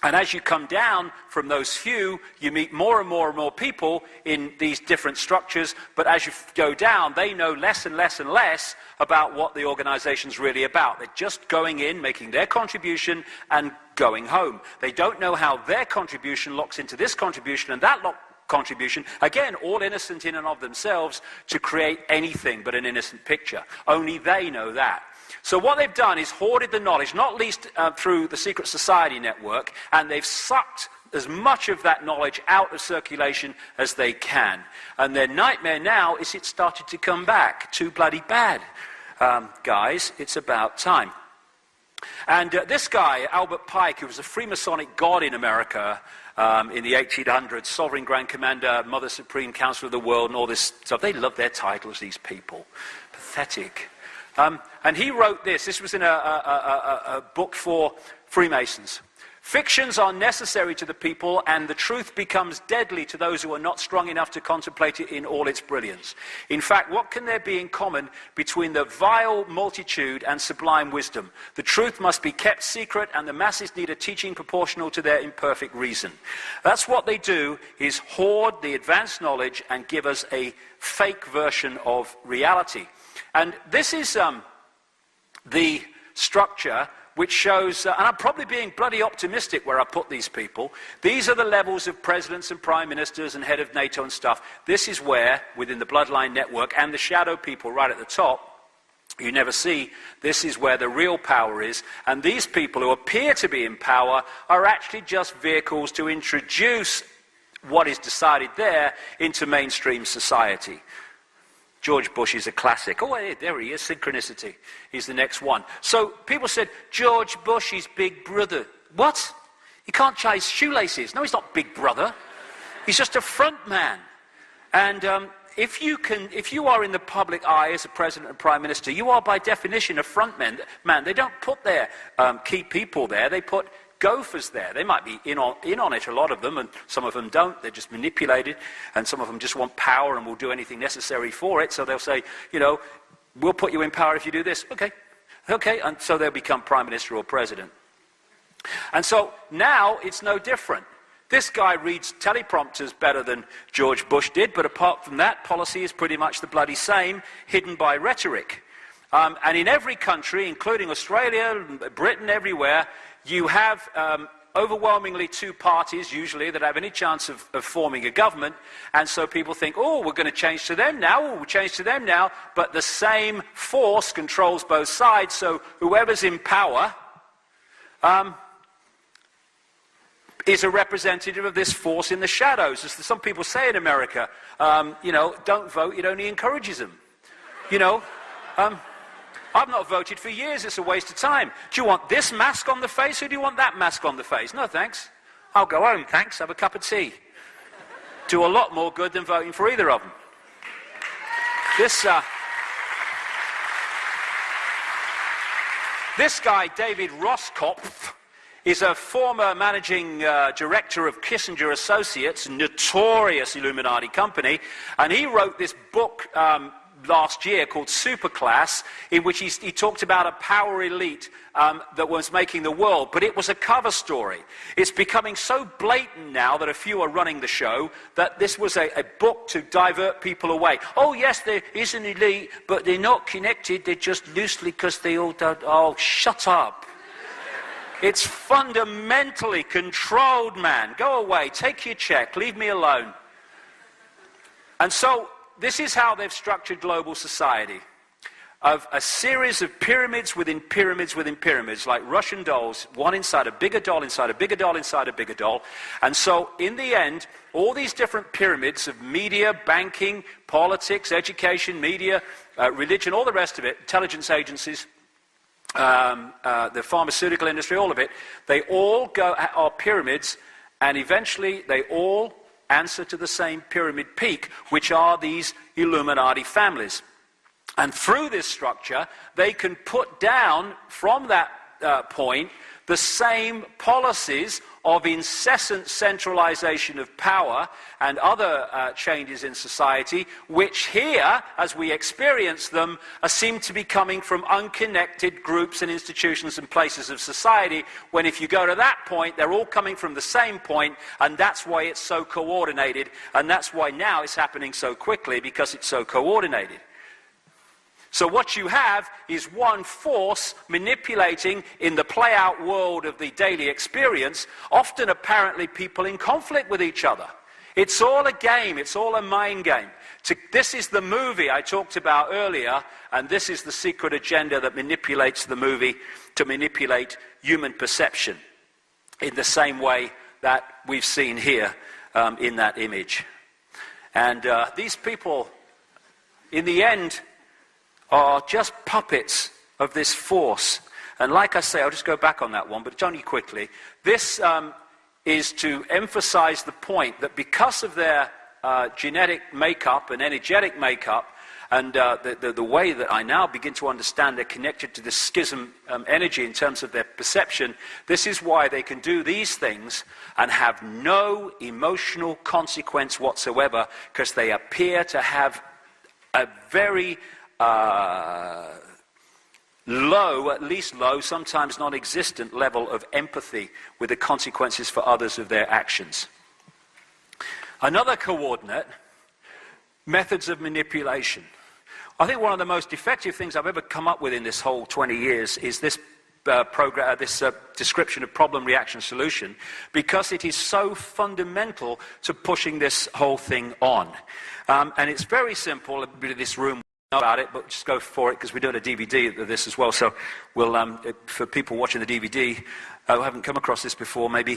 and as you come down from those few, you meet more and more and more people in these different structures, but as you go down, they know less and less and less about what the organization's really about. They're just going in, making their contribution, and going home. They don't know how their contribution locks into this contribution and that contribution, again, all innocent in and of themselves, to create anything but an innocent picture. Only they know that. So what they've done is hoarded the knowledge, not least through the secret society network, and they've sucked as much of that knowledge out of circulation as they can. And their nightmare now is it's started to come back. Too bloody bad. Guys, it's about time. And this guy, Albert Pike, who was a Freemasonic god in America in the 1800s, Sovereign Grand Commander, Mother Supreme Council of the World, and all this stuff. They love their titles, these people. Pathetic. And he wrote this. This was in a book for Freemasons. Fictions are necessary to the people, and the truth becomes deadly to those who are not strong enough to contemplate it in all its brilliance. In fact, what can there be in common between the vile multitude and sublime wisdom? The truth must be kept secret, and the masses need a teaching proportional to their imperfect reason. That's what they do, is hoard the advanced knowledge and give us a fake version of reality. And this is the structure which shows, and I'm probably being bloody optimistic where I put these people. These are the levels of presidents and prime ministers and head of NATO and stuff. This is where, within the bloodline network and the shadow people right at the top, you never see, this is where the real power is. And these people who appear to be in power are actually just vehicles to introduce what is decided there into mainstream society. George Bush is a classic. Oh, hey, there he is, synchronicity. He's the next one. So people said, George Bush is big brother. What? He can't tie his shoelaces. No, he's not big brother. He's just a front man. And if you are in the public eye as a president and prime minister, you are by definition a front man. They don't put their key people there. They put gophers there. They might be in on it, a lot of them, and some of them don't. They're just manipulated, and some of them just want power and will do anything necessary for it. So they'll say, you know, we'll put you in power if you do this. Okay, and so they'll become prime minister or president. And so now it's no different. This guy reads teleprompters better than George Bush did, but apart from that, policy is pretty much the bloody same, hidden by rhetoric. And in every country, including Australia, Britain, everywhere, you have overwhelmingly two parties, usually, that have any chance of forming a government. And so people think, oh, we're going to change to them now, we'll change to them now. But the same force controls both sides, so whoever's in power is a representative of this force in the shadows. As some people say in America, you know, don't vote, it only encourages them. You know, I've not voted for years, it's a waste of time. Do you want this mask on the face, or do you want that mask on the face? No, thanks. I'll go home, thanks, have a cup of tea. Do a lot more good than voting for either of them. This guy, David Roskopf, is a former managing director of Kissinger Associates, notorious Illuminati company, and he wrote this book last year called Superclass, in which he talked about a power elite that was making the world, but it was a cover story. It's becoming so blatant now that a few are running the show that this was a book to divert people away. Oh yes, there is an elite, but they're not connected, they're just loosely because they all don't. Oh, shut up. It's fundamentally controlled, man. Go away, take your check, leave me alone. And so this is how they've structured global society, of a series of pyramids within pyramids within pyramids, like Russian dolls, one inside a bigger doll, inside a bigger doll, inside a bigger doll. And so, in the end, all these different pyramids of media, banking, politics, education, media, religion, all the rest of it, intelligence agencies, the pharmaceutical industry, all of it, they all are pyramids, and eventually they all answer to the same pyramid peak, which are these Illuminati families. And through this structure, they can put down from that point the same policies of incessant centralization of power and other changes in society, which here, as we experience them, seem to be coming from unconnected groups and institutions and places of society, when if you go to that point, they're all coming from the same point, and that's why it's so coordinated, and that's why now it's happening so quickly, because it's so coordinated. So what you have is one force manipulating in the play-out world of the daily experience, often apparently people in conflict with each other. It's all a game, it's all a mind game. This is the movie I talked about earlier, and this is the secret agenda that manipulates the movie to manipulate human perception in the same way that we've seen here in that image. And these people, in the end, are just puppets of this force. And like I say, I'll just go back on that one, but only quickly. This is to emphasize the point that because of their genetic makeup and energetic makeup, and the way that I now begin to understand they're connected to this schism energy in terms of their perception, this is why they can do these things and have no emotional consequence whatsoever, because they appear to have a very low, at least low, sometimes non-existent level of empathy with the consequences for others of their actions. Another coordinate, methods of manipulation. I think one of the most effective things I've ever come up with in this whole 20 years is this description of problem, reaction, solution, because it is so fundamental to pushing this whole thing on. And it's very simple. A bit of this room about it, but just go for it, because we're doing a DVD of this as well. So we'll, for people watching the DVD who haven't come across this before, maybe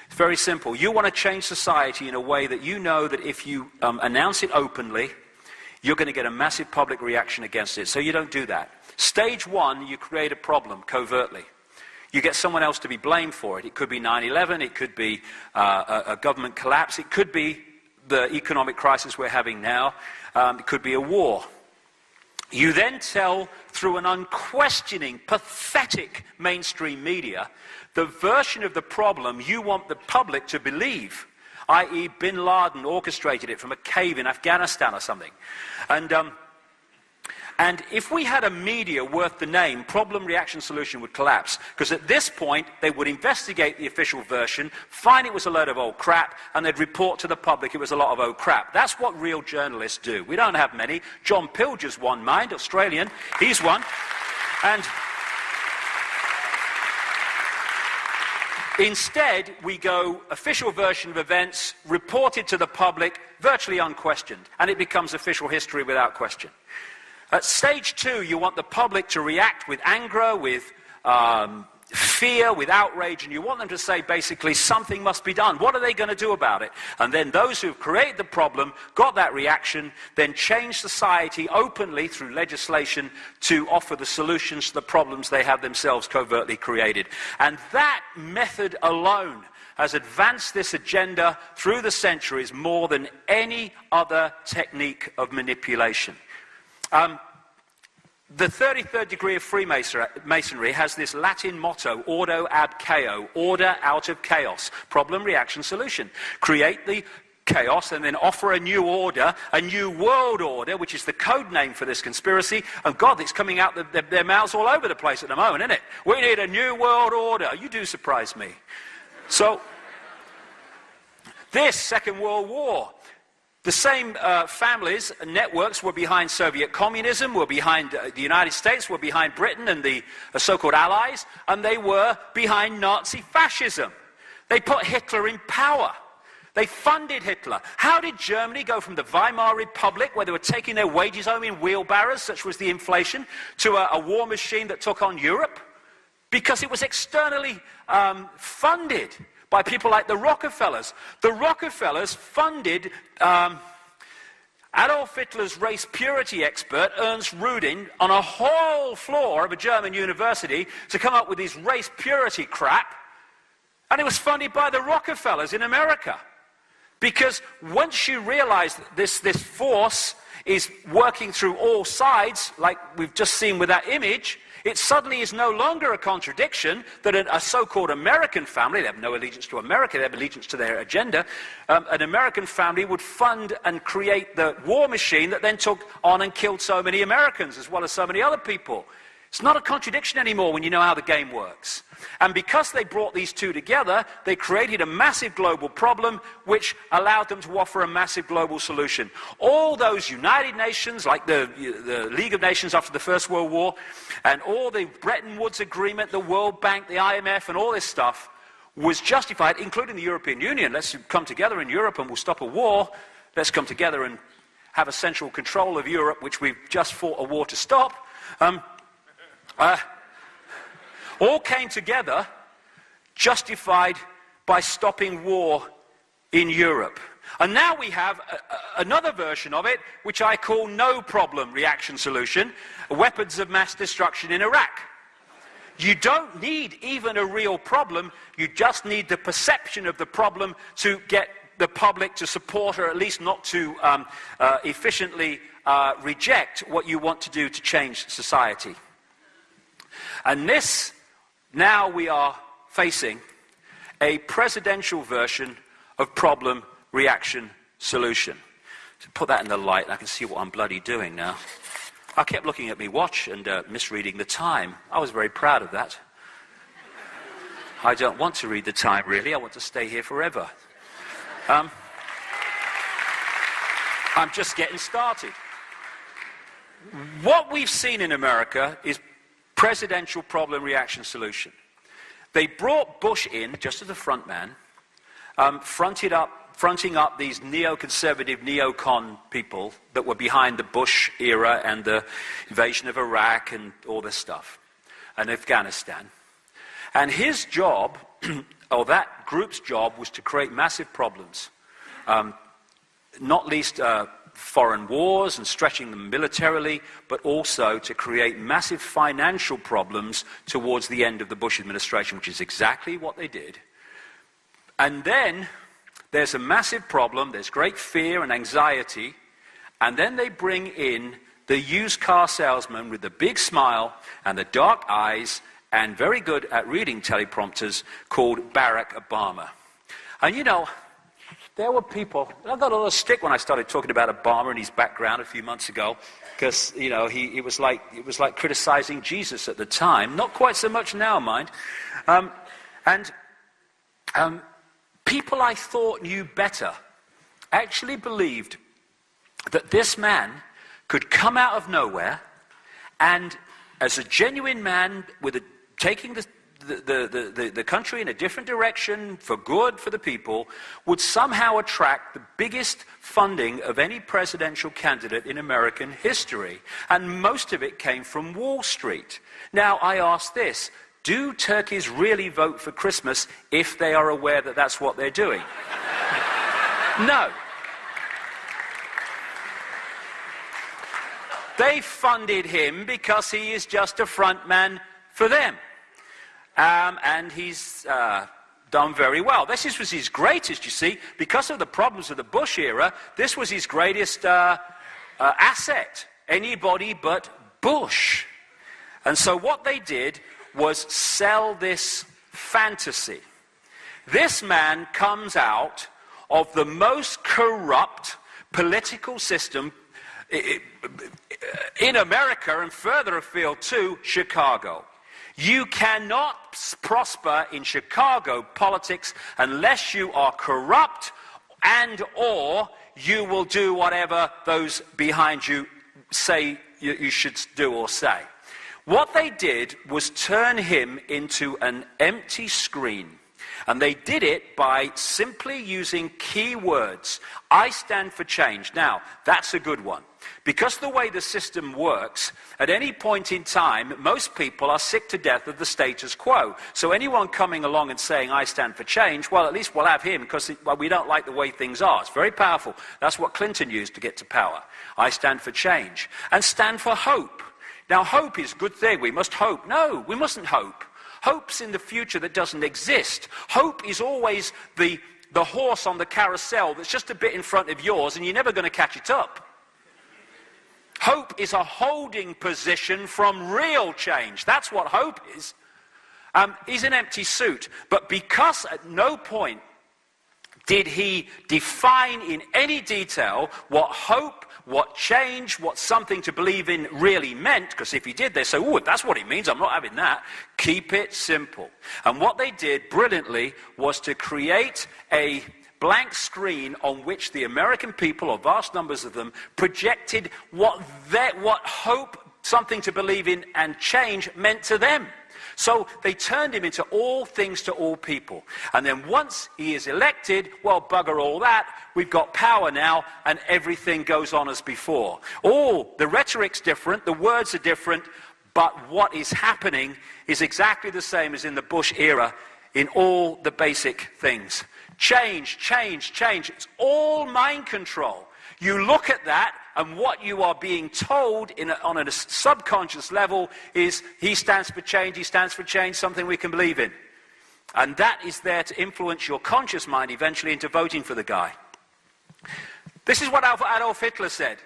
it's very simple. You want to change society in a way that you know that if you announce it openly, you're going to get a massive public reaction against it. So you don't do that. Stage one, you create a problem covertly. You get someone else to be blamed for it. It could be 9/11, it could be a government collapse, it could be the economic crisis we're having now, it could be a war. You then tell, through an unquestioning, pathetic mainstream media, the version of the problem you want the public to believe, i.e. Bin Laden orchestrated it from a cave in Afghanistan or something. And if we had a media worth the name, problem, reaction, solution would collapse. Because at this point, they would investigate the official version, find it was a load of old crap, and they'd report to the public it was a lot of old crap. That's what real journalists do. We don't have many. John Pilger's one, mind, Australian. He's one. And instead, we go official version of events, reported to the public, virtually unquestioned. And it becomes official history without question. At stage two, you want the public to react with anger, with fear, with outrage, and you want them to say, basically, something must be done. What are they going to do about it? And then those who've created the problem, got that reaction, then change society openly through legislation to offer the solutions to the problems they have themselves covertly created. And that method alone has advanced this agenda through the centuries more than any other technique of manipulation. The 33rd degree of Freemasonry has this Latin motto, ordo ab chaos, order out of chaos, problem, reaction, solution. Create the chaos and then offer a new order, a new world order, which is the code name for this conspiracy. And God, it's coming out their mouths all over the place at the moment, isn't it? We need a new world order. You do surprise me. So, this Second World War, the same families and networks were behind Soviet communism, were behind the United States, were behind Britain and the so-called Allies, and they were behind Nazi fascism. They put Hitler in power. They funded Hitler. How did Germany go from the Weimar Republic, where they were taking their wages home in wheelbarrows, such was the inflation, to a war machine that took on Europe? Because it was externally funded by people like the Rockefellers. The Rockefellers funded Adolf Hitler's race purity expert, Ernst Rudin, on a whole floor of a German university to come up with this race purity crap. And it was funded by the Rockefellers in America. Because once you realize that this force is working through all sides, like we've just seen with that image, it suddenly is no longer a contradiction that a so-called American family, they have no allegiance to America, they have allegiance to their agenda, an American family would fund and create the war machine that then took on and killed so many Americans as well as so many other people. It's not a contradiction anymore when you know how the game works. And because they brought these two together, they created a massive global problem which allowed them to offer a massive global solution. All those United Nations, like the League of Nations after the First World War, and all the Bretton Woods Agreement, the World Bank, the IMF, and all this stuff was justified, including the European Union. Let's come together in Europe and we'll stop a war. Let's come together and have a central control of Europe, which we've just fought a war to stop. All came together justified by stopping war in Europe. And now we have another version of it, which I call no problem reaction solution, weapons of mass destruction in Iraq. You don't need even a real problem, you just need the perception of the problem to get the public to support or at least not to efficiently reject what you want to do to change society. And this, now we are facing a presidential version of problem, reaction, solution. To put that in the light, I can see what I'm bloody doing now. I kept looking at my watch and misreading the time. I was very proud of that. I don't want to read the time, really. I want to stay here forever. I'm just getting started. What we've seen in America is presidential problem, reaction, solution. They brought Bush in, just as a front man, fronting up these neoconservative, neocon people that were behind the Bush era and the invasion of Iraq and all this stuff, and Afghanistan. And his job, or that group's job, was to create massive problems, not least foreign wars and stretching them militarily, but also to create massive financial problems towards the end of the Bush administration, which is exactly what they did. And then there's a massive problem, there's great fear and anxiety, and then they bring in the used car salesman with the big smile and the dark eyes and very good at reading teleprompters called Barrack Obama. And you know, there were people, I got a little stick when I started talking about Obama and his background a few months ago, because, you know, it was like criticizing Jesus at the time. Not quite so much now, mind. People I thought knew better actually believed that this man could come out of nowhere and, as a genuine man taking the country in a different direction for good for the people, would somehow attract the biggest funding of any presidential candidate in American history. And most of it came from Wall Street. Now, I ask this, do turkeys really vote for Christmas if they are aware that that's what they're doing? No. They funded him because he is just a front man for them. And he's done very well. This was his greatest, you see, because of the problems of the Bush era, this was his greatest asset. Anybody but Bush. And so what they did was sell this fantasy. This man comes out of the most corrupt political system in America and further afield to Chicago. You cannot prosper in Chicago politics unless you are corrupt and or you will do whatever those behind you say you should do or say. What they did was turn him into an empty screen. And they did it by simply using key words. I stand for change. Now, that's a good one. Because the way the system works, at any point in time, most people are sick to death of the status quo. So anyone coming along and saying, I stand for change, well, at least we'll have him because we don't like the way things are. It's very powerful. That's what Clinton used to get to power. I stand for change. And stand for hope. Now, hope is a good thing. We must hope. No, we mustn't hope. Hope's in the future that doesn't exist. Hope is always the horse on the carousel that's just a bit in front of yours and you're never going to catch it up. Hope is a holding position from real change. That's what hope is. He's an empty suit. But because at no point did he define in any detail what hope, what change, what something to believe in really meant, because if he did, they'd say, oh, if that's what it means, I'm not having that. Keep it simple. And what they did brilliantly was to create a blank screen on which the American people, or vast numbers of them, projected what hope, something to believe in, and change meant to them. So they turned him into all things to all people. And then once he is elected, well, bugger all that, we've got power now, and everything goes on as before. The rhetoric's different, the words are different, but what is happening is exactly the same as in the Bush era in all the basic things. Change, change, change. It's all mind control. You look at that, and what you are being told on a subconscious level is, he stands for change, something we can believe in. And that is there to influence your conscious mind eventually into voting for the guy. This is what Adolf Hitler said.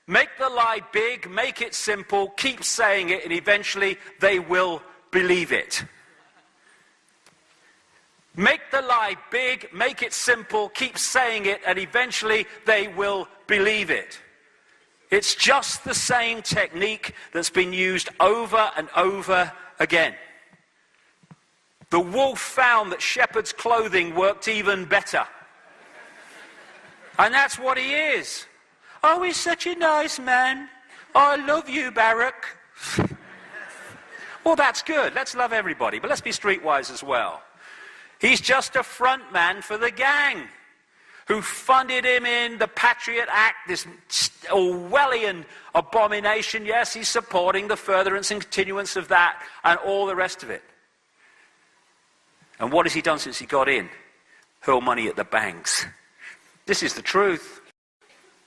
Make the lie big, make it simple, keep saying it, and eventually they will believe it. Make the lie big, make it simple, keep saying it, and eventually they will believe it. It's just the same technique that's been used over and over again. The wolf found that shepherd's clothing worked even better. And that's what he is. Oh, he's such a nice man. Oh, I love you, Barrack. Well, that's good. Let's love everybody, but let's be streetwise as well. He's just a front man for the gang who funded him in the Patriot Act, this Orwellian abomination. Yes, he's supporting the furtherance and continuance of that and all the rest of it. And what has he done since he got in? Hurl money at the banks. This is the truth.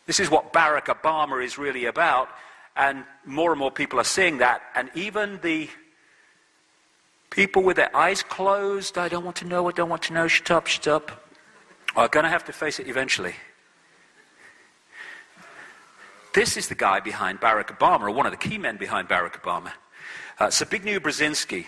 This is what Barrack Obama is really about. And more people are seeing that. And even the people with their eyes closed, I don't want to know, shut up, are going to have to face it eventually. This is the guy behind Barrack Obama, or one of the key men behind Barrack Obama. Zbigniew Brzezinski,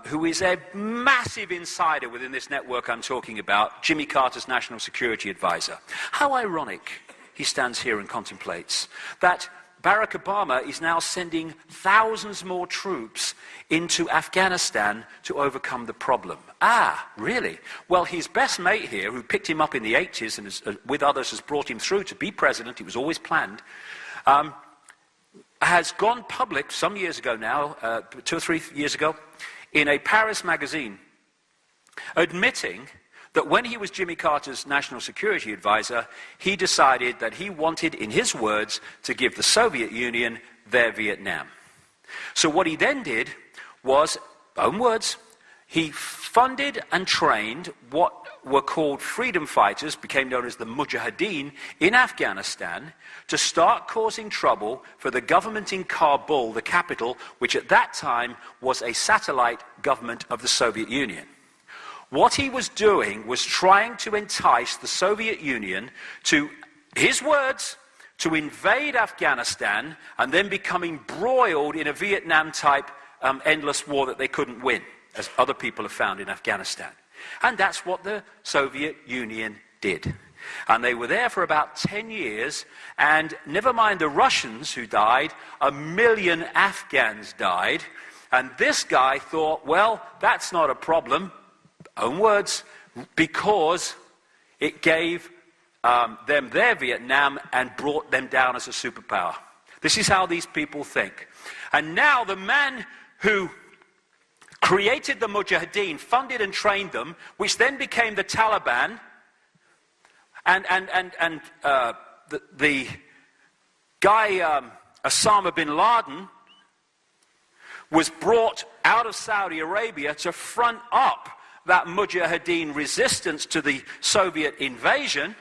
who is a massive insider within this network I'm talking about, Jimmy Carter's national security advisor. How ironic he stands here and contemplates that Barrack Obama is now sending thousands more troops into Afghanistan to overcome the problem. Ah, really? Well, his best mate here, who picked him up in the 80s and with others has brought him through to be president, it was always planned, has gone public some years ago now, 2 or 3 years ago, in a Paris magazine, admitting that when he was Jimmy Carter's national security advisor, he decided that he wanted, in his words, to give the Soviet Union their Vietnam. So what he then did was, own words, he funded and trained what were called freedom fighters, became known as the Mujahideen, in Afghanistan, to start causing trouble for the government in Kabul, the capital, which at that time was a satellite government of the Soviet Union. What he was doing was trying to entice the Soviet Union to, his words, to invade Afghanistan and then become embroiled in a Vietnam-type endless war that they couldn't win, as other people have found in Afghanistan. And that's what the Soviet Union did. And they were there for about 10 years, and never mind the Russians who died, 1 million Afghans died, and this guy thought, well, that's not a problem, own words, because it gave them their Vietnam and brought them down as a superpower. This is how these people think. And now the man who created the Mujahideen, funded and trained them, which then became the Taliban, and the guy Osama bin Laden was brought out of Saudi Arabia to front up that Mujahideen resistance to the Soviet invasion.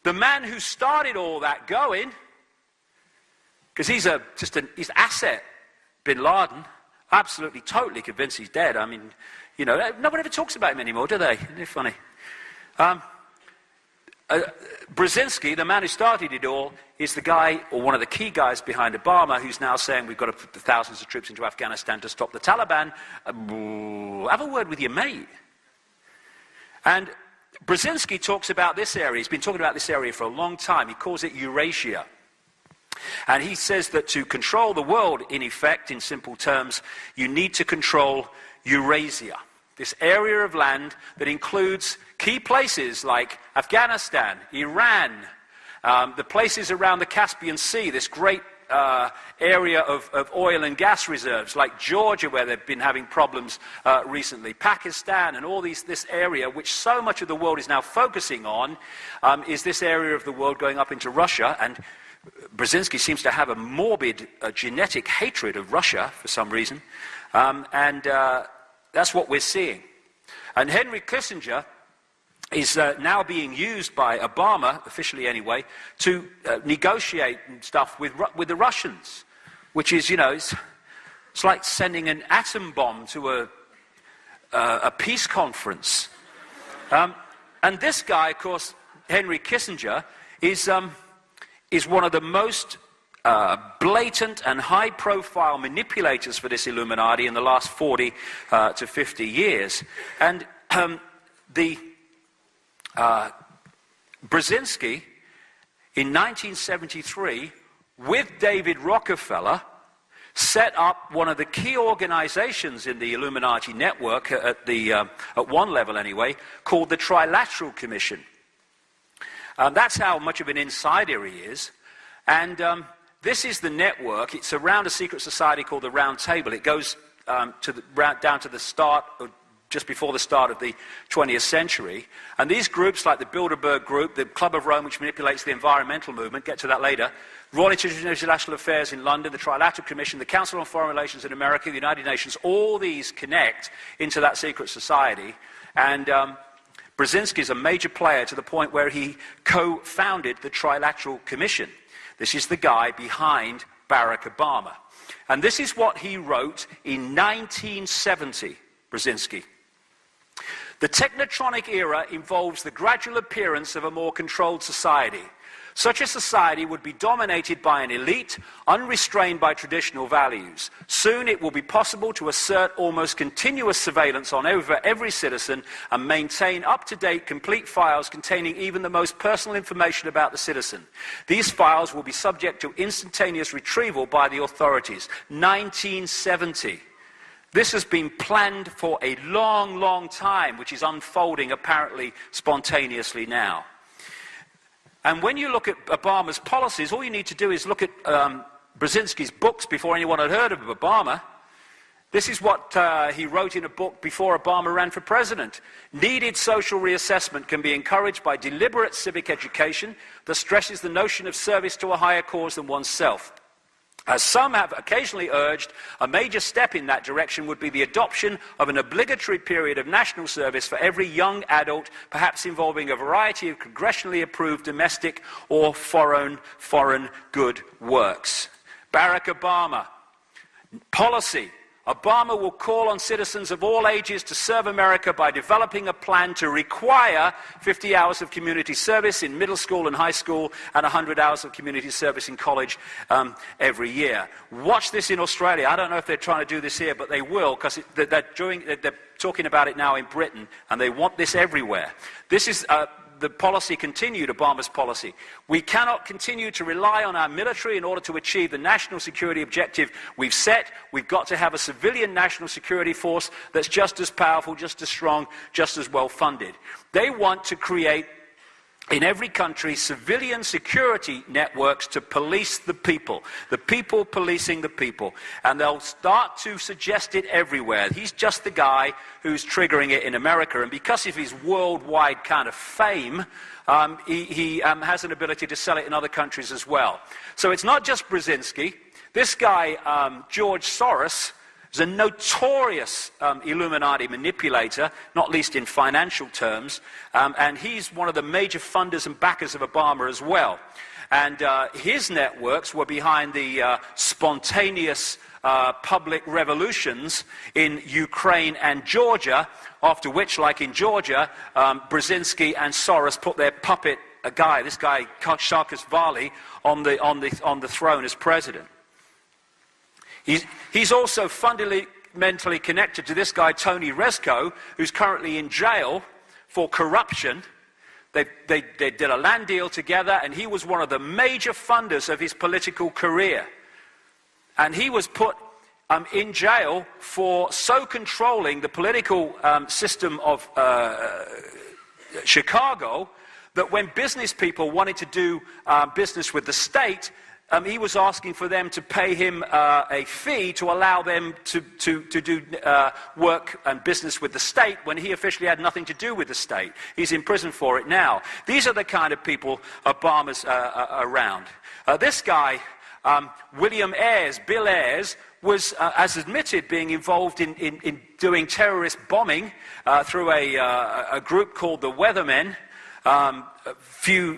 The man who started all that going, because he's an asset, bin Laden, absolutely, totally convinced he's dead. I mean, you know, no one ever talks about him anymore, do they? Isn't it funny? Brzezinski, the man who started it all, is the guy, or one of the key guys behind Obama, who's now saying we've got to put the thousands of troops into Afghanistan to stop the Taliban. Have a word with your mate. And Brzezinski talks about this area. He's been talking about this area for a long time. He calls it Eurasia. And he says that to control the world, in effect, in simple terms, you need to control Eurasia. This area of land that includes key places like Afghanistan, Iran, the places around the Caspian Sea, this great area of oil and gas reserves, like Georgia, where they've been having problems recently, Pakistan, and all this area, which so much of the world is now focusing on, is this area of the world going up into Russia. And Brzezinski seems to have a morbid genetic hatred of Russia for some reason. That's what we're seeing. And Henry Kissinger is now being used by Obama, officially anyway, to negotiate and stuff with the Russians, which is, you know, it's like sending an atom bomb to a peace conference. And this guy, of course, Henry Kissinger, is one of the most blatant and high-profile manipulators for this Illuminati in the last 40 to 50 years. And Brzezinski, in 1973, with David Rockefeller, set up one of the key organizations in the Illuminati network, at one level anyway, called the Trilateral Commission. That's how much of an insider he is. And this is the network. It's around a secret society called the Round Table. It goes down to the start, or just before the start of the 20th century. And these groups, like the Bilderberg Group, the Club of Rome, which manipulates the environmental movement, get to that later, Royal Institute of International Affairs in London, the Trilateral Commission, the Council on Foreign Relations in America, the United Nations, all these connect into that secret society. And Brzezinski is a major player to the point where he co-founded the Trilateral Commission. This is the guy behind Barrack Obama. And this is what he wrote in 1970, Brzezinski. The technotronic era involves the gradual appearance of a more controlled society. Such a society would be dominated by an elite, unrestrained by traditional values. Soon it will be possible to assert almost continuous surveillance on over every citizen and maintain up-to-date, complete files containing even the most personal information about the citizen. These files will be subject to instantaneous retrieval by the authorities. 1970. This has been planned for a long, long time, which is unfolding apparently spontaneously now. And when you look at Obama's policies, all you need to do is look at Brzezinski's books before anyone had heard of Obama. This is what he wrote in a book before Obama ran for president. Needed social reassessment can be encouraged by deliberate civic education that stresses the notion of service to a higher cause than oneself. As some have occasionally urged, a major step in that direction would be the adoption of an obligatory period of national service for every young adult, perhaps involving a variety of congressionally approved domestic or foreign good works. Barack Obama. Policy. Obama will call on citizens of all ages to serve America by developing a plan to require 50 hours of community service in middle school and high school and 100 hours of community service in college every year. Watch this in Australia. I don't know if they're trying to do this here, but they will, because they're talking about it now in Britain, and they want this everywhere. This is the policy continued, Obama's policy. We cannot continue to rely on our military in order to achieve the national security objective we've set. We've got to have a civilian national security force that's just as powerful, just as strong, just as well funded. They want to create in every country, civilian security networks to police the people policing the people. And they'll start to suggest it everywhere. He's just the guy who's triggering it in America. And because of his worldwide kind of fame, he has an ability to sell it in other countries as well. So it's not just Brzezinski. This guy, George Soros, is a notorious Illuminati manipulator, not least in financial terms, and he's one of the major funders and backers of Obama as well. And his networks were behind the spontaneous public revolutions in Ukraine and Georgia, after which, like in Georgia, Brzezinski and Soros put their puppet guy, this guy Saakashvili, on the throne as president. He's also fundamentally connected to this guy, Tony Rezko, who's currently in jail for corruption. They did a land deal together, and he was one of the major funders of his political career. And he was put in jail for so controlling the political system of Chicago that when business people wanted to do business with the state, he was asking for them to pay him a fee to allow them to do work and business with the state when he officially had nothing to do with the state. He's in prison for it now. These are the kind of people Obama's around. This guy, William Ayers, Bill Ayers, was, as admitted, being involved in doing terrorist bombing through a group called the Weathermen a few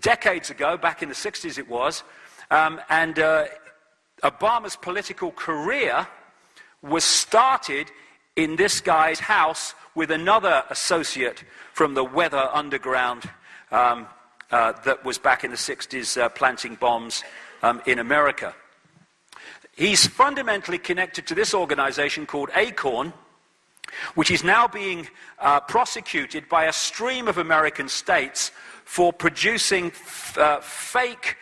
decades ago, back in the 60s it was, and Obama's political career was started in this guy's house with another associate from the Weather Underground that was back in the 60s planting bombs in America. He's fundamentally connected to this organization called Acorn, which is now being prosecuted by a stream of American states for producing fake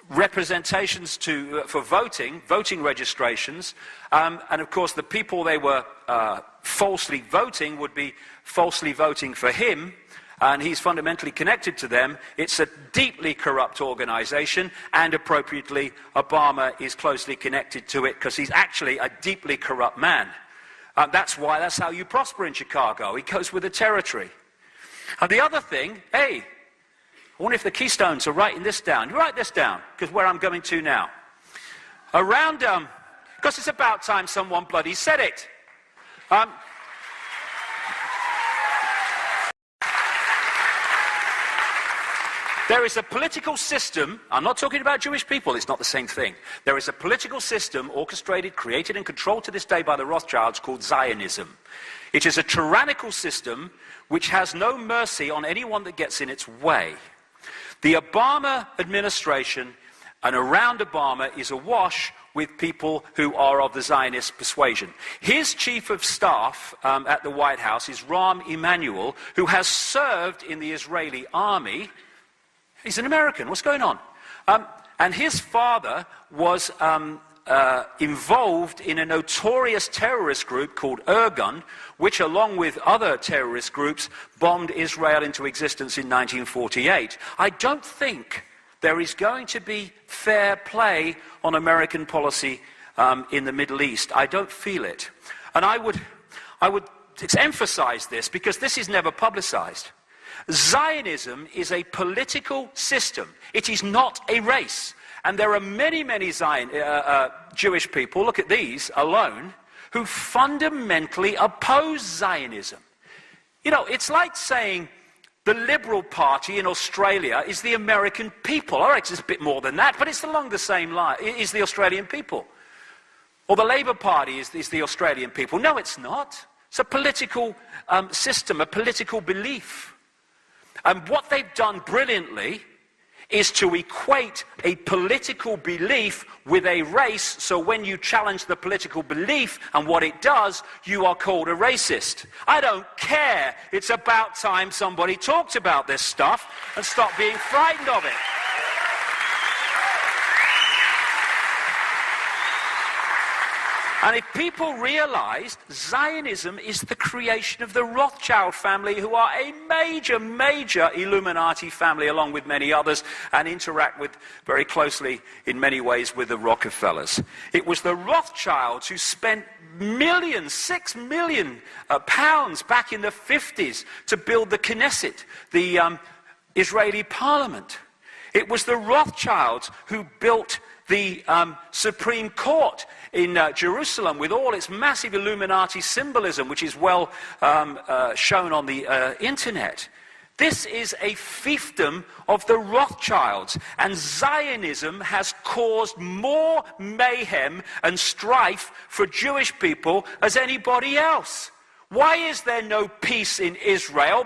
representations for voting registrations. And of course, the people they were falsely voting would be falsely voting for him, and he's fundamentally connected to them. It's a deeply corrupt organization, and appropriately, Obama is closely connected to it because he's actually a deeply corrupt man. That's how you prosper in Chicago. He goes with the territory. And the other thing, hey, I wonder if the Keystones are writing this down. Write this down, because where I'm going to now. Around, because it's about time someone bloody said it. There is a political system, I'm not talking about Jewish people, it's not the same thing. There is a political system orchestrated, created and controlled to this day by the Rothschilds called Zionism. It is a tyrannical system which has no mercy on anyone that gets in its way. The Obama administration and around Obama is awash with people who are of the Zionist persuasion. His chief of staff at the White House is Rahm Emanuel, who has served in the Israeli army. He's an American. What's going on? And his father was involved in a notorious terrorist group called Irgun, which, along with other terrorist groups, bombed Israel into existence in 1948. I don't think there is going to be fair play on American policy in the Middle East. I don't feel it. And I would emphasize this because this is never publicized. Zionism is a political system. It is not a race. And there are many, many Jewish people, look at these alone, who fundamentally oppose Zionism. You know, it's like saying the Liberal Party in Australia is the American people. All right, it's a bit more than that, but it's along the same line. It is the Australian people. Or the Labour Party is the Australian people. No, it's not. It's a political system, a political belief. And what they've done brilliantly is to equate a political belief with a race, so when you challenge the political belief and what it does, you are called a racist. I don't care. It's about time somebody talked about this stuff and stopped being frightened of it. And if people realized Zionism is the creation of the Rothschild family, who are a major, major Illuminati family, along with many others, and interact with very closely in many ways with the Rockefellers. It was the Rothschilds who spent millions, £6 million back in the 50s to build the Knesset, the Israeli parliament. It was the Rothschilds who built the Supreme Court in Jerusalem with all its massive Illuminati symbolism, which is well shown on the internet. This is a fiefdom of the Rothschilds, and Zionism has caused more mayhem and strife for Jewish people as anybody else. Why is there no peace in Israel?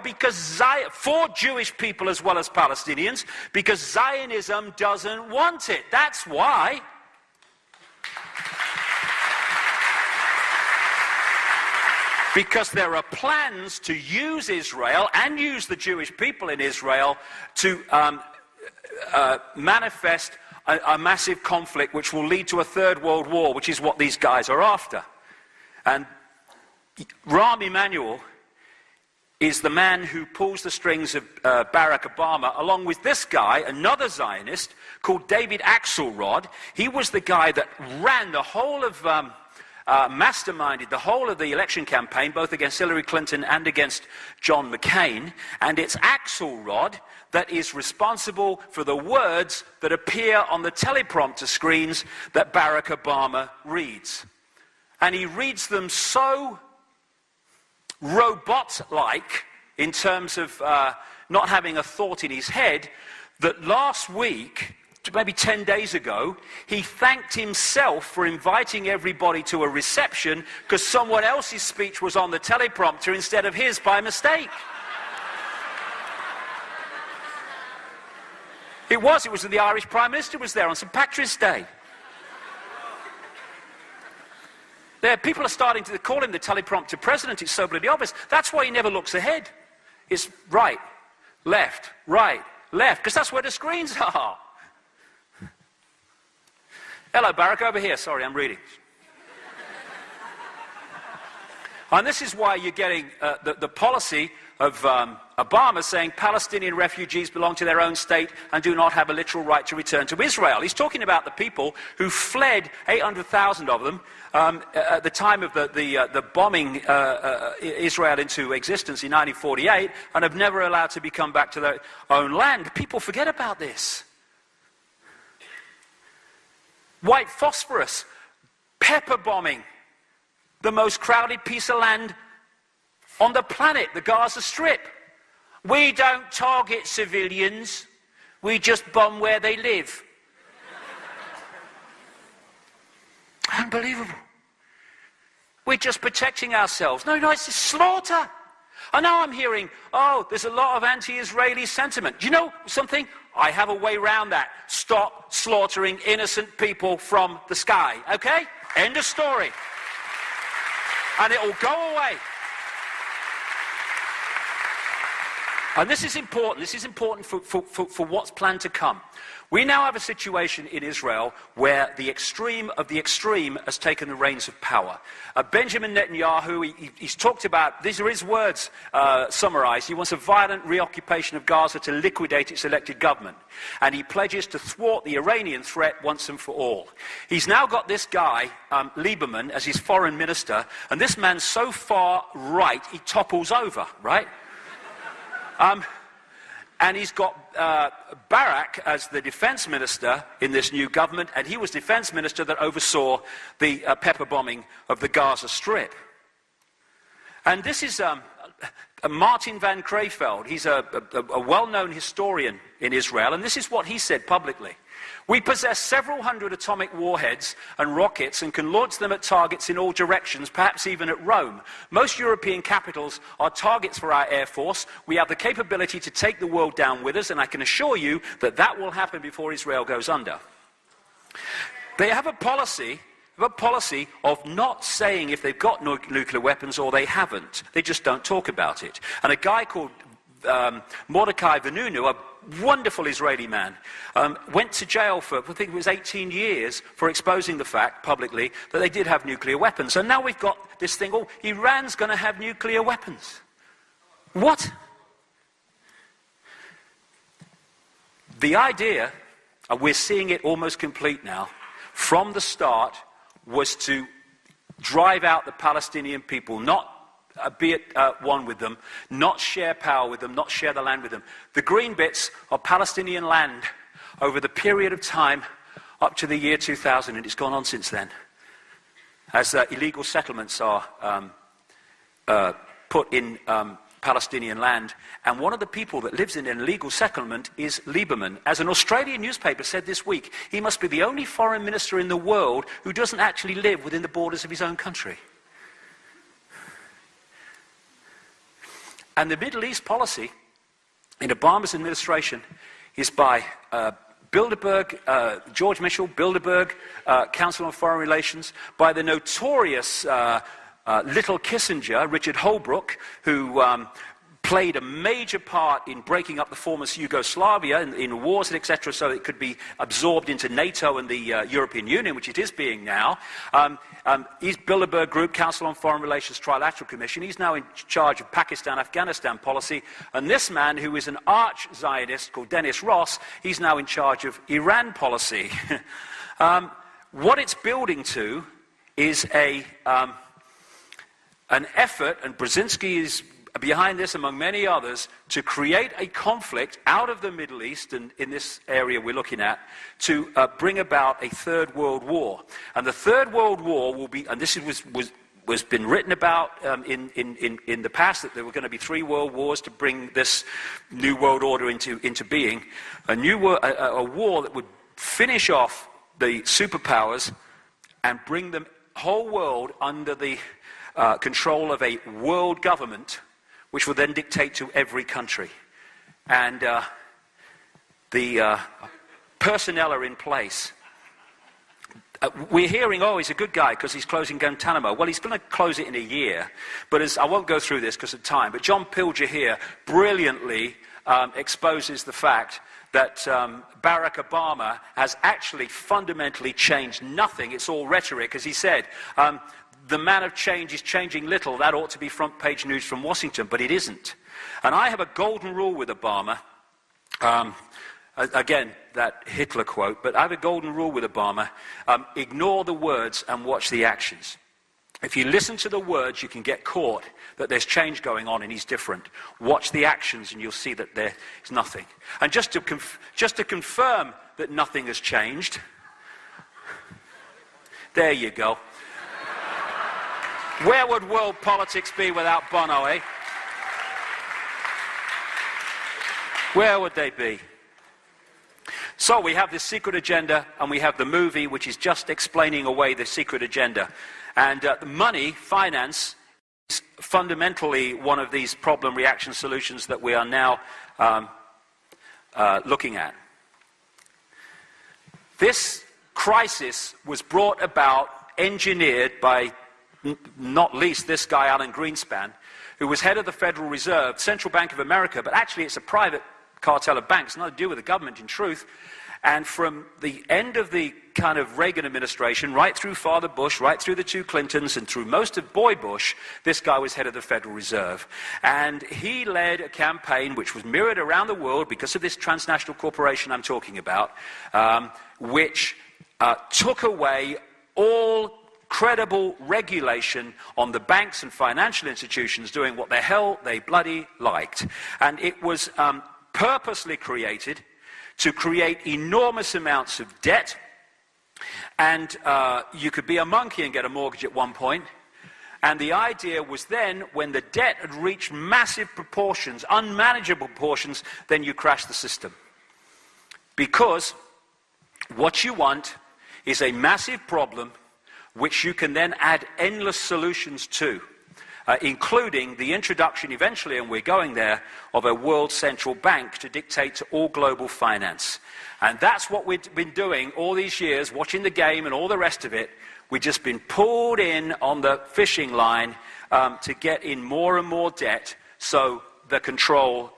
For Jewish people as well as Palestinians, because Zionism doesn't want it. That's why. Because there are plans to use Israel and use the Jewish people in Israel to manifest a massive conflict which will lead to a third world war, which is what these guys are after. And Rahm Emanuel is the man who pulls the strings of Barrack Obama, along with this guy, another Zionist, called David Axelrod. He was the guy that ran the whole of, masterminded the whole of the election campaign, both against Hillary Clinton and against John McCain. And it's Axelrod that is responsible for the words that appear on the teleprompter screens that Barrack Obama reads. And he reads them so robot-like, in terms of not having a thought in his head, that last week, maybe 10 days ago, he thanked himself for inviting everybody to a reception because someone else's speech was on the teleprompter instead of his by mistake. It was the Irish Prime Minister was there on St. Patrick's Day. There, people are starting to call him the teleprompter president. It's so bloody obvious. That's why he never looks ahead. It's right, left, because that's where the screens are. Hello, Barrack, over here. Sorry, I'm reading. And this is why you're getting the policy of Obama saying Palestinian refugees belong to their own state and do not have a literal right to return to Israel. He's talking about the people who fled, 800,000 of them, at the time of the bombing Israel into existence in 1948, and have never allowed to come back to their own land. People forget about this. White phosphorus, pepper bombing, the most crowded piece of land on the planet, the Gaza Strip. We don't target civilians, we just bomb where they live. Unbelievable. We're just protecting ourselves. No, it's a slaughter. And now I'm hearing, there's a lot of anti-Israeli sentiment. Do you know something? I have a way around that. Stop slaughtering innocent people from the sky, okay? End of story. And it'll go away. And this is important. This is important for what's planned to come. We now have a situation in Israel where the extreme of the extreme has taken the reins of power. Benjamin Netanyahu, he's talked about, these are his words summarized, he wants a violent reoccupation of Gaza to liquidate its elected government. And he pledges to thwart the Iranian threat once and for all. He's now got this guy, Lieberman, as his foreign minister, and this man's so far right, he topples over, right? And he's got Barrack as the defense minister in this new government, and he was defense minister that oversaw the pepper bombing of the Gaza Strip. And this is Martin van Creveld. He's a well-known historian in Israel, and this is what he said publicly. We possess several hundred atomic warheads and rockets and can launch them at targets in all directions, perhaps even at Rome. Most European capitals are targets for our Air Force. We have the capability to take the world down with us, and I can assure you that that will happen before Israel goes under. They have a policy of not saying if they've got nuclear weapons or they haven't. They just don't talk about it. And a guy called Mordecai Vanunu, a wonderful Israeli man, went to jail for, I think it was 18 years, for exposing the fact publicly that they did have nuclear weapons. And now we've got this thing, oh, Iran's going to have nuclear weapons. What? The idea, and we're seeing it almost complete now, from the start was to drive out the Palestinian people, not be at one with them, not share power with them, not share the land with them. The green bits are Palestinian land over the period of time up to the year 2000, and it's gone on since then. As illegal settlements are put in Palestinian land, and one of the people that lives in an illegal settlement is Lieberman. As an Australian newspaper said this week, he must be the only foreign minister in the world who doesn't actually live within the borders of his own country. And the Middle East policy in Obama's administration is by Bilderberg, George Mitchell, Bilderberg, Council on Foreign Relations, by the notorious little Kissinger, Richard Holbrooke, who played a major part in breaking up the former Yugoslavia in wars, etc., so it could be absorbed into NATO and the European Union, which it is being now. He's Bilderberg Group, Council on Foreign Relations, Trilateral Commission. He's now in charge of Pakistan-Afghanistan policy. And this man, who is an arch-Zionist called Dennis Ross, he's now in charge of Iran policy. What it's building to is an effort, and Brzezinski is behind this among many others, to create a conflict out of the Middle East, and in this area we're looking at, to bring about a third world war. And the third world war will be, and this was been written about in the past, that there were going to be 3 world wars to bring this new world order into being, a war that would finish off the superpowers and bring the whole world under the control of a world government, which will then dictate to every country. And the personnel are in place. We're hearing, oh, he's a good guy because he's closing Guantanamo. Well, he's going to close it in a year. But I won't go through this because of time. But John Pilger here brilliantly exposes the fact that Barrack Obama has actually fundamentally changed nothing. It's all rhetoric. As he said, the man of change is changing little. That ought to be front page news from Washington, but it isn't. And I have a golden rule with Obama. Again, that Hitler quote, but I have a golden rule with Obama. Ignore the words and watch the actions. If you listen to the words, you can get caught that there's change going on and he's different. Watch the actions and you'll see that there is nothing. And just to confirm that nothing has changed, there you go. Where would world politics be without Bono, eh? Where would they be? So we have this secret agenda, and we have the movie, which is just explaining away the secret agenda. And money, finance, is fundamentally one of these problem reaction solutions that we are now looking at. This crisis was brought about, engineered by not least this guy, Alan Greenspan, who was head of the Federal Reserve, Central Bank of America, but actually it's a private cartel of banks, nothing to do with the government in truth. And from the end of the kind of Reagan administration, right through Father Bush, right through the 2 Clintons, and through most of Boy Bush, this guy was head of the Federal Reserve. And he led a campaign which was mirrored around the world because of this transnational corporation I'm talking about, which took away all credible regulation on the banks and financial institutions doing what the hell they bloody liked. And it was purposely created to create enormous amounts of debt. And you could be a monkey and get a mortgage at one point. And the idea was then, when the debt had reached massive proportions, unmanageable proportions, then you crash the system. Because what you want is a massive problem which you can then add endless solutions to, including the introduction eventually, and we're going there, of a world central bank to dictate to all global finance. And that's what we've been doing all these years, watching the game and all the rest of it. We've just been pulled in on the fishing line to get in more and more debt so the control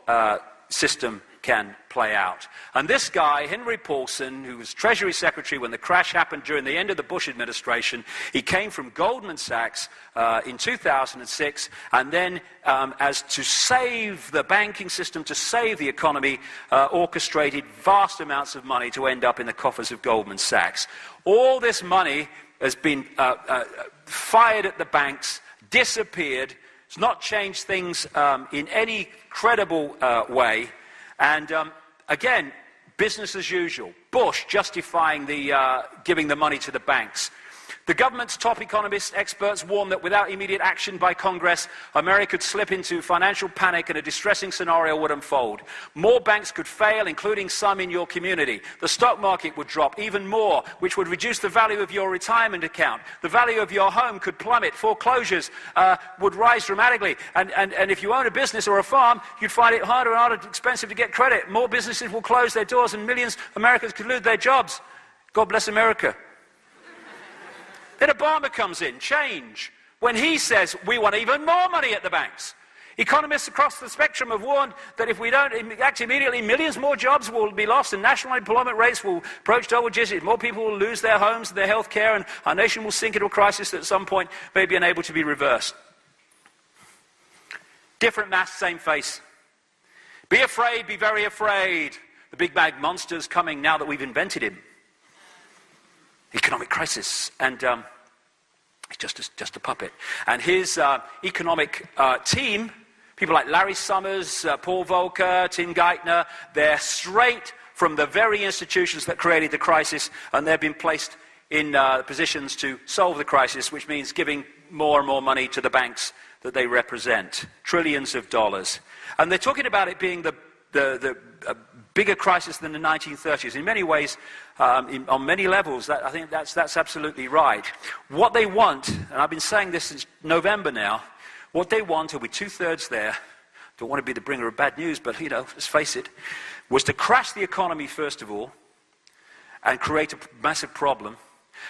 system can play out. And this guy, Henry Paulson, who was Treasury Secretary when the crash happened during the end of the Bush administration, he came from Goldman Sachs in 2006, and then as to save the banking system, to save the economy, orchestrated vast amounts of money to end up in the coffers of Goldman Sachs. All this money has been fired at the banks, disappeared. It's not changed things in any credible way. And again, business as usual. Bush justifying giving the money to the banks. The government's top economists, experts warn that without immediate action by Congress, America could slip into financial panic and a distressing scenario would unfold. More banks could fail, including some in your community. The stock market would drop even more, which would reduce the value of your retirement account. The value of your home could plummet. Foreclosures would rise dramatically. And if you own a business or a farm, you'd find it harder and harder, expensive to get credit. More businesses will close their doors and millions of Americans could lose their jobs. God bless America. Then Obama comes in, change, when he says we want even more money at the banks. Economists across the spectrum have warned that if we don't act immediately, millions more jobs will be lost and national unemployment rates will approach double digits. More people will lose their homes, their health care, and our nation will sink into a crisis that at some point may be unable to be reversed. Different mask, same face. Be afraid, be very afraid. The big bad monster's coming now that we've invented him. Economic crisis, and he's just a puppet. And his economic team, people like Larry Summers, Paul Volcker, Tim Geithner, they're straight from the very institutions that created the crisis, and they've been placed in positions to solve the crisis, which means giving more and more money to the banks that they represent, trillions of dollars. And they're talking about it being the bigger crisis than the 1930s. In many ways, on many levels, I think that's absolutely right. What they want, and I've been saying this since November now, what they want, with two-thirds there, don't want to be the bringer of bad news, but, let's face it, was to crash the economy, first of all, and create a massive problem.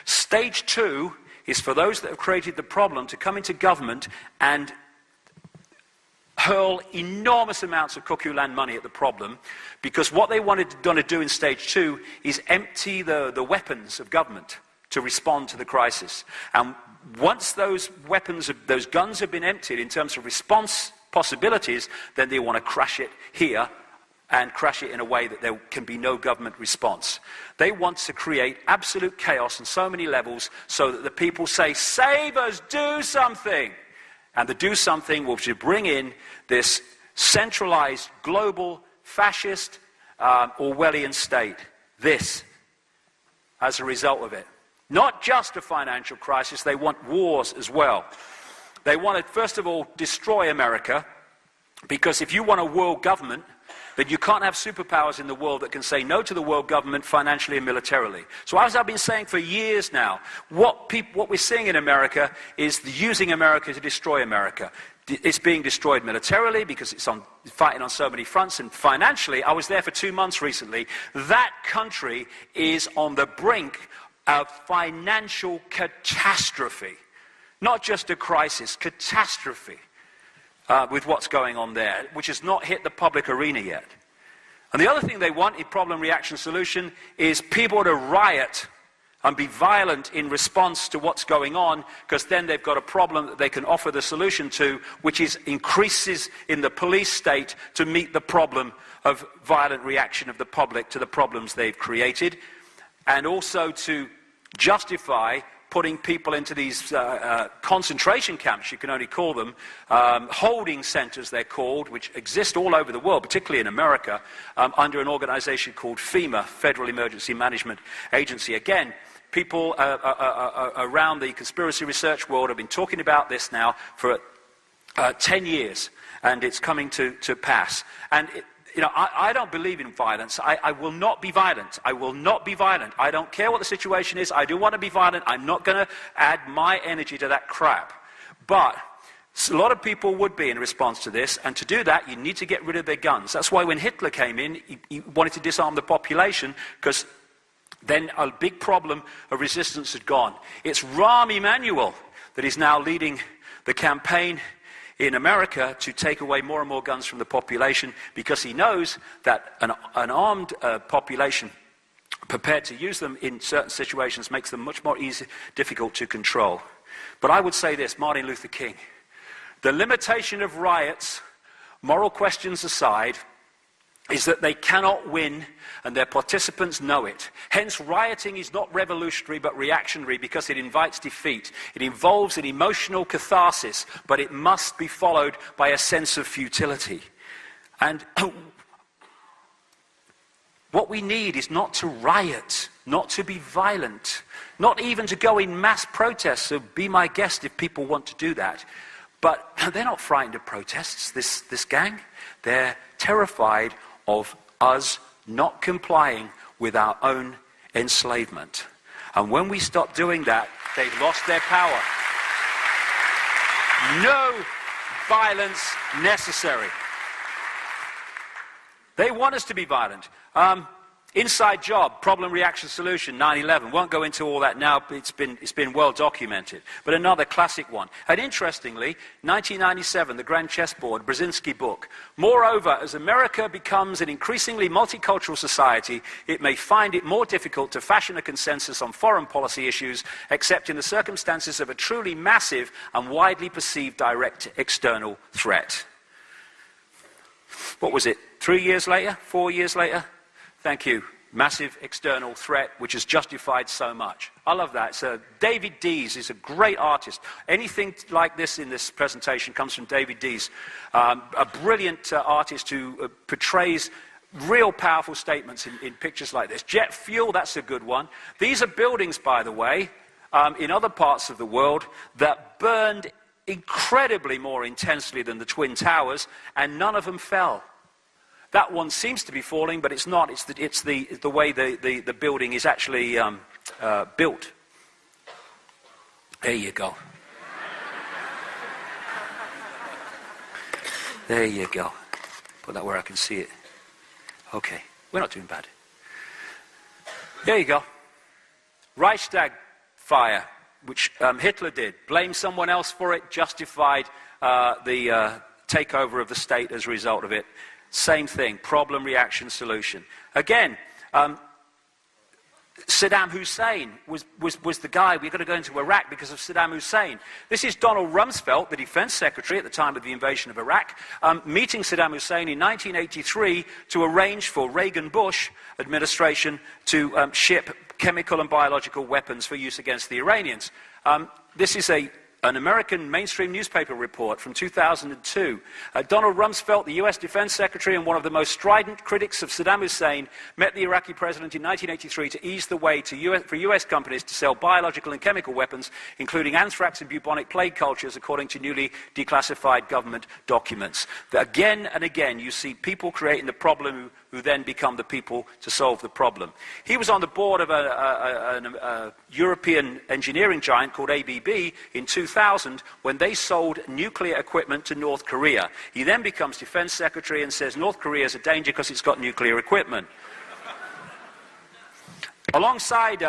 Stage 2 is for those that have created the problem to come into government and hurl enormous amounts of cuckoo land money at the problem, because what they wanted to do in stage 2 is empty the weapons of government to respond to the crisis. And once those weapons, those guns have been emptied in terms of response possibilities, then they want to crash it here and crash it in a way that there can be no government response. They want to create absolute chaos on so many levels so that the people say, save us, do something. And the do something will bring in this centralized, global, fascist, Orwellian state. This, as a result of it. Not just a financial crisis, they want wars as well. They want to, first of all, destroy America, because if you want a world government, then you can't have superpowers in the world that can say no to the world government financially and militarily. So as I've been saying for years now, what we're seeing in America is using America to destroy America. It's being destroyed militarily because it's fighting on so many fronts, and financially, I was there for 2 months recently, that country is on the brink of financial catastrophe. Not just a crisis, catastrophe. With what's going on there, which has not hit the public arena yet. And the other thing they want in problem, reaction, solution is people to riot and be violent in response to what's going on, because then they've got a problem that they can offer the solution to, which is increases in the police state to meet the problem of violent reaction of the public to the problems they've created, and also to justify putting people into these concentration camps, you can only call them, holding centers they're called, which exist all over the world, particularly in America, under an organization called FEMA, Federal Emergency Management Agency. Again, people around the conspiracy research world have been talking about this now for 10 years, and it's coming to pass. And I don't believe in violence. I will not be violent. I will not be violent. I don't care what the situation is. I do want to be violent. I'm not going to add my energy to that crap. But a lot of people would be in response to this, and to do that, you need to get rid of their guns. That's why when Hitler came in, he wanted to disarm the population, because then a big problem of resistance had gone. It's Rahm Emanuel that is now leading the campaign in America to take away more and more guns from the population because he knows that an armed population prepared to use them in certain situations makes them much more difficult to control. But I would say this, Martin Luther King, the limitation of riots, moral questions aside, is that they cannot win and their participants know it. Hence, rioting is not revolutionary but reactionary because it invites defeat. It involves an emotional catharsis, but it must be followed by a sense of futility. And what we need is not to riot, not to be violent, not even to go in mass protests, so be my guest if people want to do that. But they're not frightened of protests, this gang. They're terrified of us not complying with our own enslavement. And when we stop doing that, they've lost their power. No violence necessary. They want us to be violent. Inside job, problem, reaction, solution, 9/11. Won't go into all that now, but it's been well documented. But another classic one. And interestingly, 1997, the Grand Chessboard, Brzezinski book. Moreover, as America becomes an increasingly multicultural society, it may find it more difficult to fashion a consensus on foreign policy issues, except in the circumstances of a truly massive and widely perceived direct external threat. What was it? 3 years later? 4 years later? Thank you. Massive external threat, which has justified so much. I love that. So David Dees is a great artist. Anything like this in this presentation comes from David Dees, a brilliant artist who portrays real powerful statements in pictures like this. Jet fuel, that's a good one. These are buildings, by the way, in other parts of the world that burned incredibly more intensely than the Twin Towers, and none of them fell. That one seems to be falling, but it's not. It's the way the building is actually built. There you go. There you go. Put that where I can see it. Okay, we're not doing bad. There you go. Reichstag fire, which Hitler did. Blamed someone else for it, justified the takeover of the state as a result of it. Same thing, problem, reaction, solution. Again, Saddam Hussein was the guy. We're going to go into Iraq because of Saddam Hussein. This is Donald Rumsfeld, the defense secretary at the time of the invasion of Iraq, meeting Saddam Hussein in 1983 to arrange for Reagan-Bush administration to ship chemical and biological weapons for use against the Iranians. This is an American mainstream newspaper report from 2002. Donald Rumsfeld, the US Defense Secretary and one of the most strident critics of Saddam Hussein, met the Iraqi president in 1983 to ease the way for US companies to sell biological and chemical weapons, including anthrax and bubonic plague cultures, according to newly declassified government documents. Again and again, you see people creating the problem who then become the people to solve the problem. He was on the board of a European engineering giant called ABB in 2000 when they sold nuclear equipment to North Korea. He then becomes defense secretary and says North Korea is a danger because it's got nuclear equipment. Alongside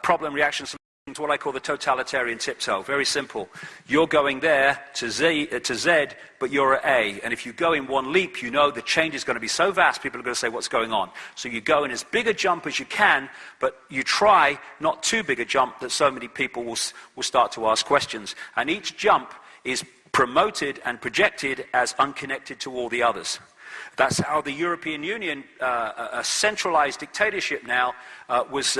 problem, reaction, solution, to what I call the totalitarian tiptoe. Very simple. You're going there to Z, but you're at A. And if you go in one leap, you know the change is going to be so vast, people are going to say, what's going on? So you go in as big a jump as you can, but you try not too big a jump that so many people will start to ask questions. And each jump is promoted and projected as unconnected to all the others. That's how the European Union, a centralized dictatorship now, was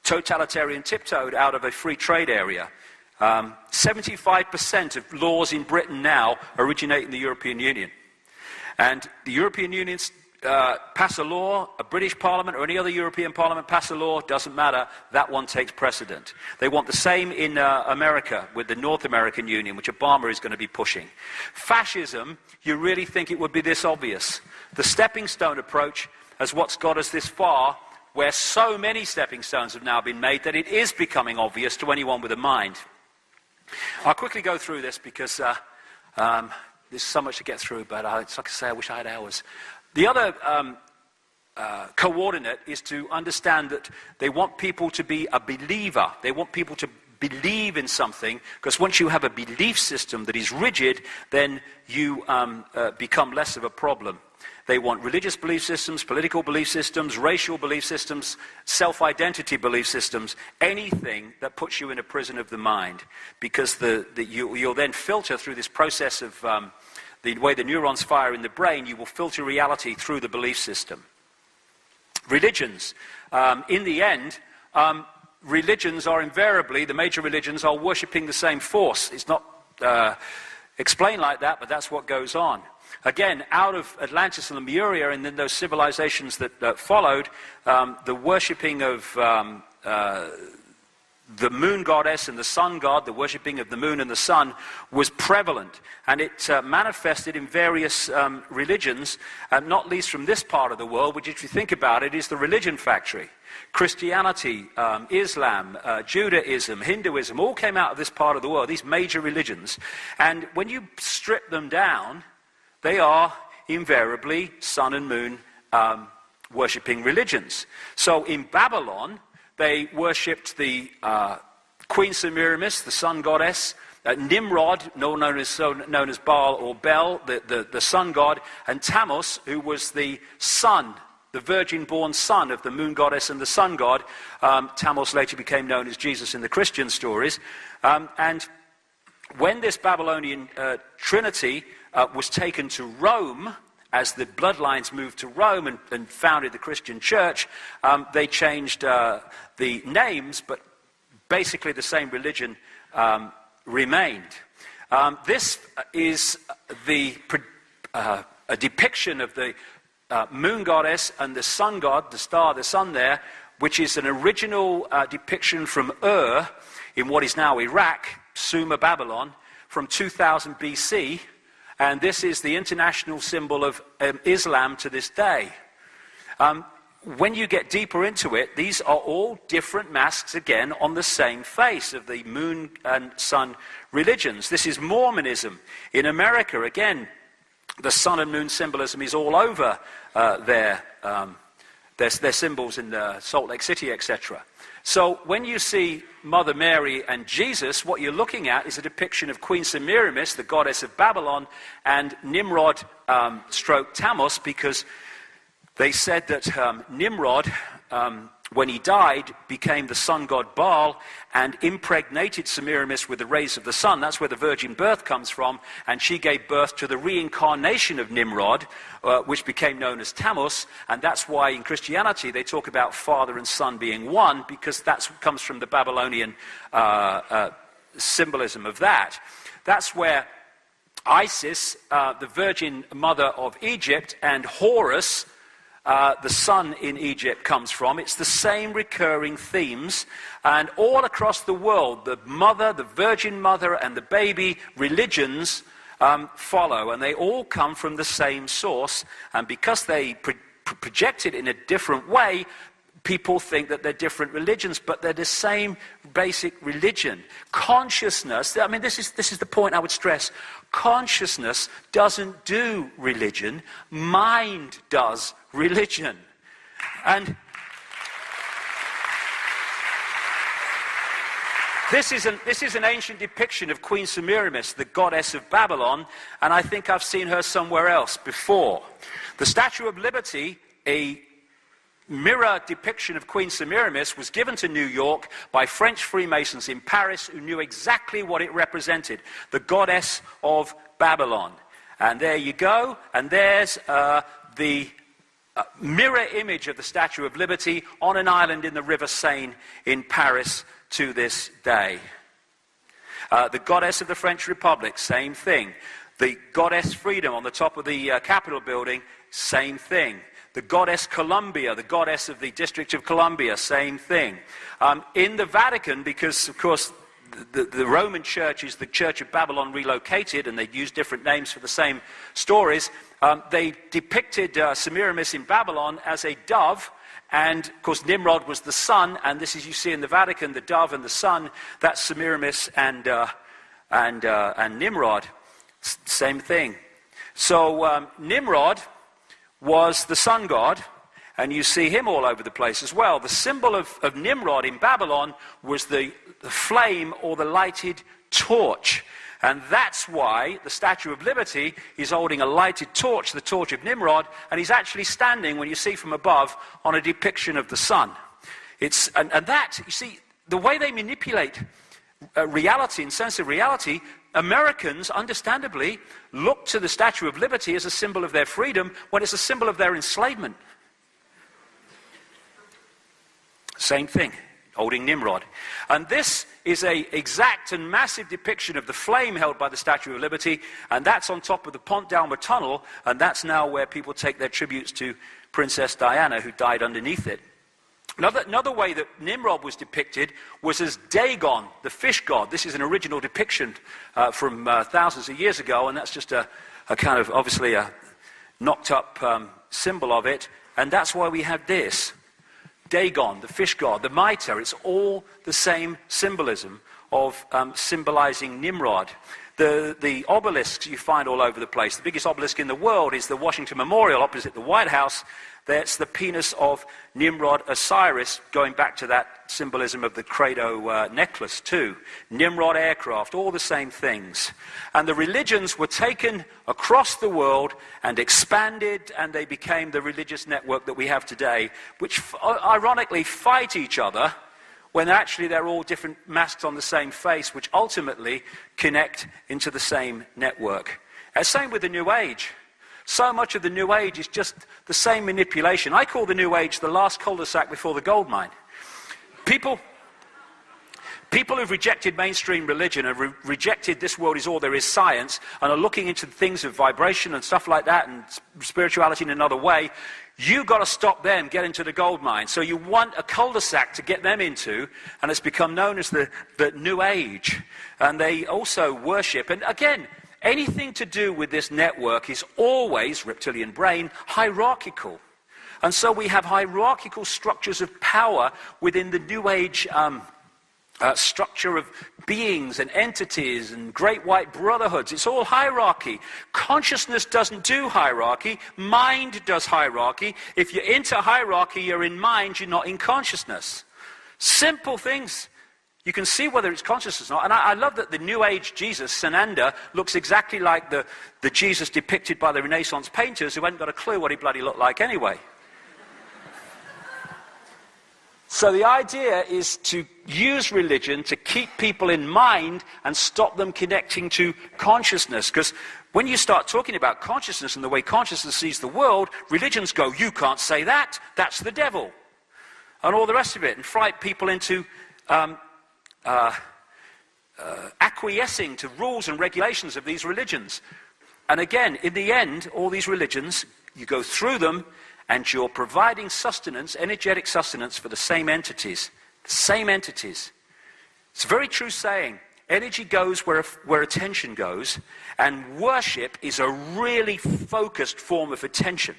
totalitarian tiptoed out of a free trade area. 75% of laws in Britain now originate in the European Union. And the European Union pass a law, a British Parliament or any other European Parliament pass a law, doesn't matter, that one takes precedent. They want the same in America with the North American Union, which Obama is going to be pushing. Fascism, you really think it would be this obvious? The stepping stone approach is what's got us this far, where so many stepping stones have now been made that it is becoming obvious to anyone with a mind. I'll quickly go through this because there's so much to get through, but it's like I say, I wish I had hours. The other coordinate is to understand that they want people to be a believer. They want people to believe in something, because once you have a belief system that is rigid, then you become less of a problem. They want religious belief systems, political belief systems, racial belief systems, self-identity belief systems, anything that puts you in a prison of the mind, because you'll then filter through this process of the way the neurons fire in the brain. You will filter reality through the belief system. Religions. In the end, religions are invariably, the major religions are worshipping the same force. It's not explained like that, but that's what goes on. Again, out of Atlantis and Lemuria, and then those civilizations that followed, the worshipping of the moon goddess and the sun god, the worshipping of the moon and the sun, was prevalent. And it manifested in various religions, not least from this part of the world, which, if you think about it, is the religion factory. Christianity, Islam, Judaism, Hinduism, all came out of this part of the world, these major religions. And when you strip them down, they are invariably sun and moon worshipping religions. So in Babylon, they worshipped the Queen Semiramis, the sun goddess, Nimrod, known as Baal or Bel, the sun god, and Tammuz, who was the son, the virgin-born son of the moon goddess and the sun god. Tammuz later became known as Jesus in the Christian stories. And when this Babylonian trinity was taken to Rome, as the bloodlines moved to Rome and founded the Christian church, they changed the names, but basically the same religion remained. This is a depiction of the moon goddess and the sun god, the star, the sun there, which is an original depiction from Ur in what is now Iraq, Sumer, Babylon, from 2000 BC. And this is the international symbol of Islam to this day. When you get deeper into it, these are all different masks, again, on the same face of the moon and sun religions. This is Mormonism. In America, again, the sun and moon symbolism is all over their symbols in Salt Lake City, etc. So when you see Mother Mary and Jesus, what you're looking at is a depiction of Queen Semiramis, the goddess of Babylon, and Nimrod stroke Tammuz, because they said that Nimrod, when he died, became the sun god Baal and impregnated Semiramis with the rays of the sun. That's where the virgin birth comes from, and she gave birth to the reincarnation of Nimrod, which became known as Tammuz. And that's why in Christianity they talk about father and son being one, because that comes from the Babylonian symbolism of that. That's where Isis, the virgin mother of Egypt, and Horus, the sun in Egypt, comes from. It's the same recurring themes, and all across the world, the mother, the virgin mother, and the baby religions follow, and they all come from the same source. And because they project it in a different way, people think that they're different religions, but they're the same basic religion. Consciousness, I mean, this is the point I would stress. Consciousness doesn't do religion. Mind does religion. And this is an ancient depiction of Queen Semiramis, the goddess of Babylon, and I think I've seen her somewhere else before. The Statue of Liberty, a mirror depiction of Queen Semiramis, was given to New York by French Freemasons in Paris, who knew exactly what it represented, the goddess of Babylon. And there you go, and there's the mirror image of the Statue of Liberty on an island in the River Seine in Paris to this day. The goddess of the French Republic, same thing. The goddess Freedom on the top of the Capitol building, same thing. The goddess Columbia, the goddess of the District of Columbia, same thing. In the Vatican, because of course the Roman Church is the Church of Babylon relocated, and they use different names for the same stories, they depicted Semiramis in Babylon as a dove, and of course Nimrod was the sun, and this is, you see in the Vatican, the dove and the sun, that's Semiramis and Nimrod, same thing. So Nimrod was the sun god, and you see him all over the place as well. The symbol of Nimrod in Babylon was the flame or the lighted torch. And that's why the Statue of Liberty is holding a lighted torch, the torch of Nimrod, and he's actually standing, when you see from above, on a depiction of the sun. And that, you see, the way they manipulate reality and sense of reality, Americans, understandably, look to the Statue of Liberty as a symbol of their freedom when it's a symbol of their enslavement. Same thing, holding Nimrod. And this is an exact and massive depiction of the flame held by the Statue of Liberty, and that's on top of the Pont d'Alma tunnel, and that's now where people take their tributes to Princess Diana, who died underneath it. Another way that Nimrod was depicted was as Dagon, the fish god. This is an original depiction from thousands of years ago, and that's just a kind of, obviously, a knocked-up symbol of it. And that's why we have this. Dagon, the fish god, the mitre. It's all the same symbolism of symbolizing Nimrod. The obelisks you find all over the place. The biggest obelisk in the world is the Washington Memorial opposite the White House. That's the penis of Nimrod Osiris, going back to that symbolism of the Credo necklace too. Nimrod aircraft, all the same things. And the religions were taken across the world and expanded, and they became the religious network that we have today, which ironically fight each other when actually they're all different masks on the same face, which ultimately connect into the same network. And same with the New Age. So much of the New Age is just the same manipulation. I call the New Age the last cul-de-sac before the gold mine. People who've rejected mainstream religion and rejected this world is all there is science and are looking into things of vibration and stuff like that and spirituality in another way, you've got to stop them getting into the gold mine. So you want a cul-de-sac to get them into, and it's become known as the New Age. And they also worship, and again, anything to do with this network is always, reptilian brain, hierarchical. And so we have hierarchical structures of power within the New Age structure of beings and entities and great white brotherhoods. It's all hierarchy. Consciousness doesn't do hierarchy. Mind does hierarchy. If you're into hierarchy, you're in mind, you're not in consciousness. Simple things. You can see whether it's conscious or not. And I love that the New Age Jesus, Sananda, looks exactly like the Jesus depicted by the Renaissance painters who hadn't got a clue what he bloody looked like anyway. So the idea is to use religion to keep people in mind and stop them connecting to consciousnness. Because when you start talking about consciousness and the way consciousness sees the world, religions go, you can't say that, that's the devil. And all the rest of it, and fright people into acquiescing to rules and regulations of these religions. And again, in the end, all these religions, you go through them and you're providing sustenance, energetic sustenance for the same entities. The same entities. It's a very true saying. Energy goes where attention goes, and worship is a really focused form of attention.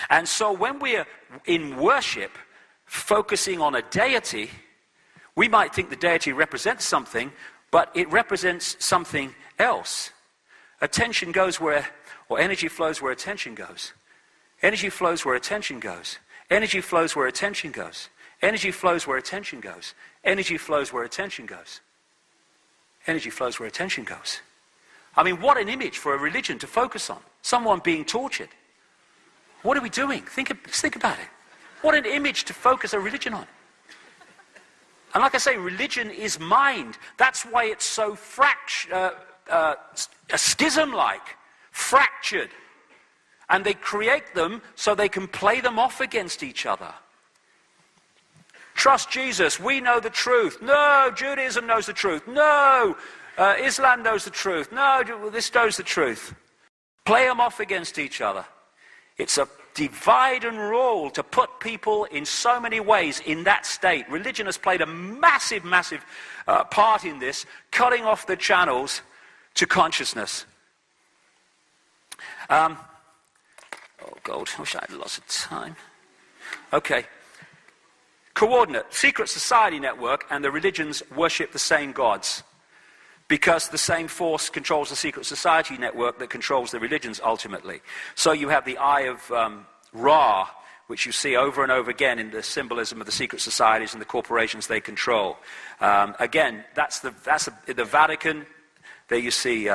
And so when we're in worship, focusing on a deity, we might think the deity represents something, but it represents something else. Attention goes where, or energy flows where attention goes. Energy flows where attention goes. Energy flows where attention goes. Energy flows where attention goes. Energy flows where attention goes. Energy flows where attention goes. I mean, what an image for a religion to focus on. Someone being tortured. What are we doing? Think about it. What an image to focus a religion on. And like I say, religion is mind. That's why it's so schism-like, fractured. And they create them so they can play them off against each other. Trust Jesus. We know the truth. No, Judaism knows the truth. No, Islam knows the truth. No, this knows the truth. Play them off against each other. It's a divide and rule to put people in so many ways in that state. Religion has played a massive, massive part in this, cutting off the channels to consciousness. Oh, God, I wish I had lots of time. Okay. Coordinate. Secret society network and the religions worship the same gods because the same force controls the secret society network that controls the religions ultimately. So you have the Eye of Ra, which you see over and over again in the symbolism of the secret societies and the corporations they control. Again, that's the Vatican. There you see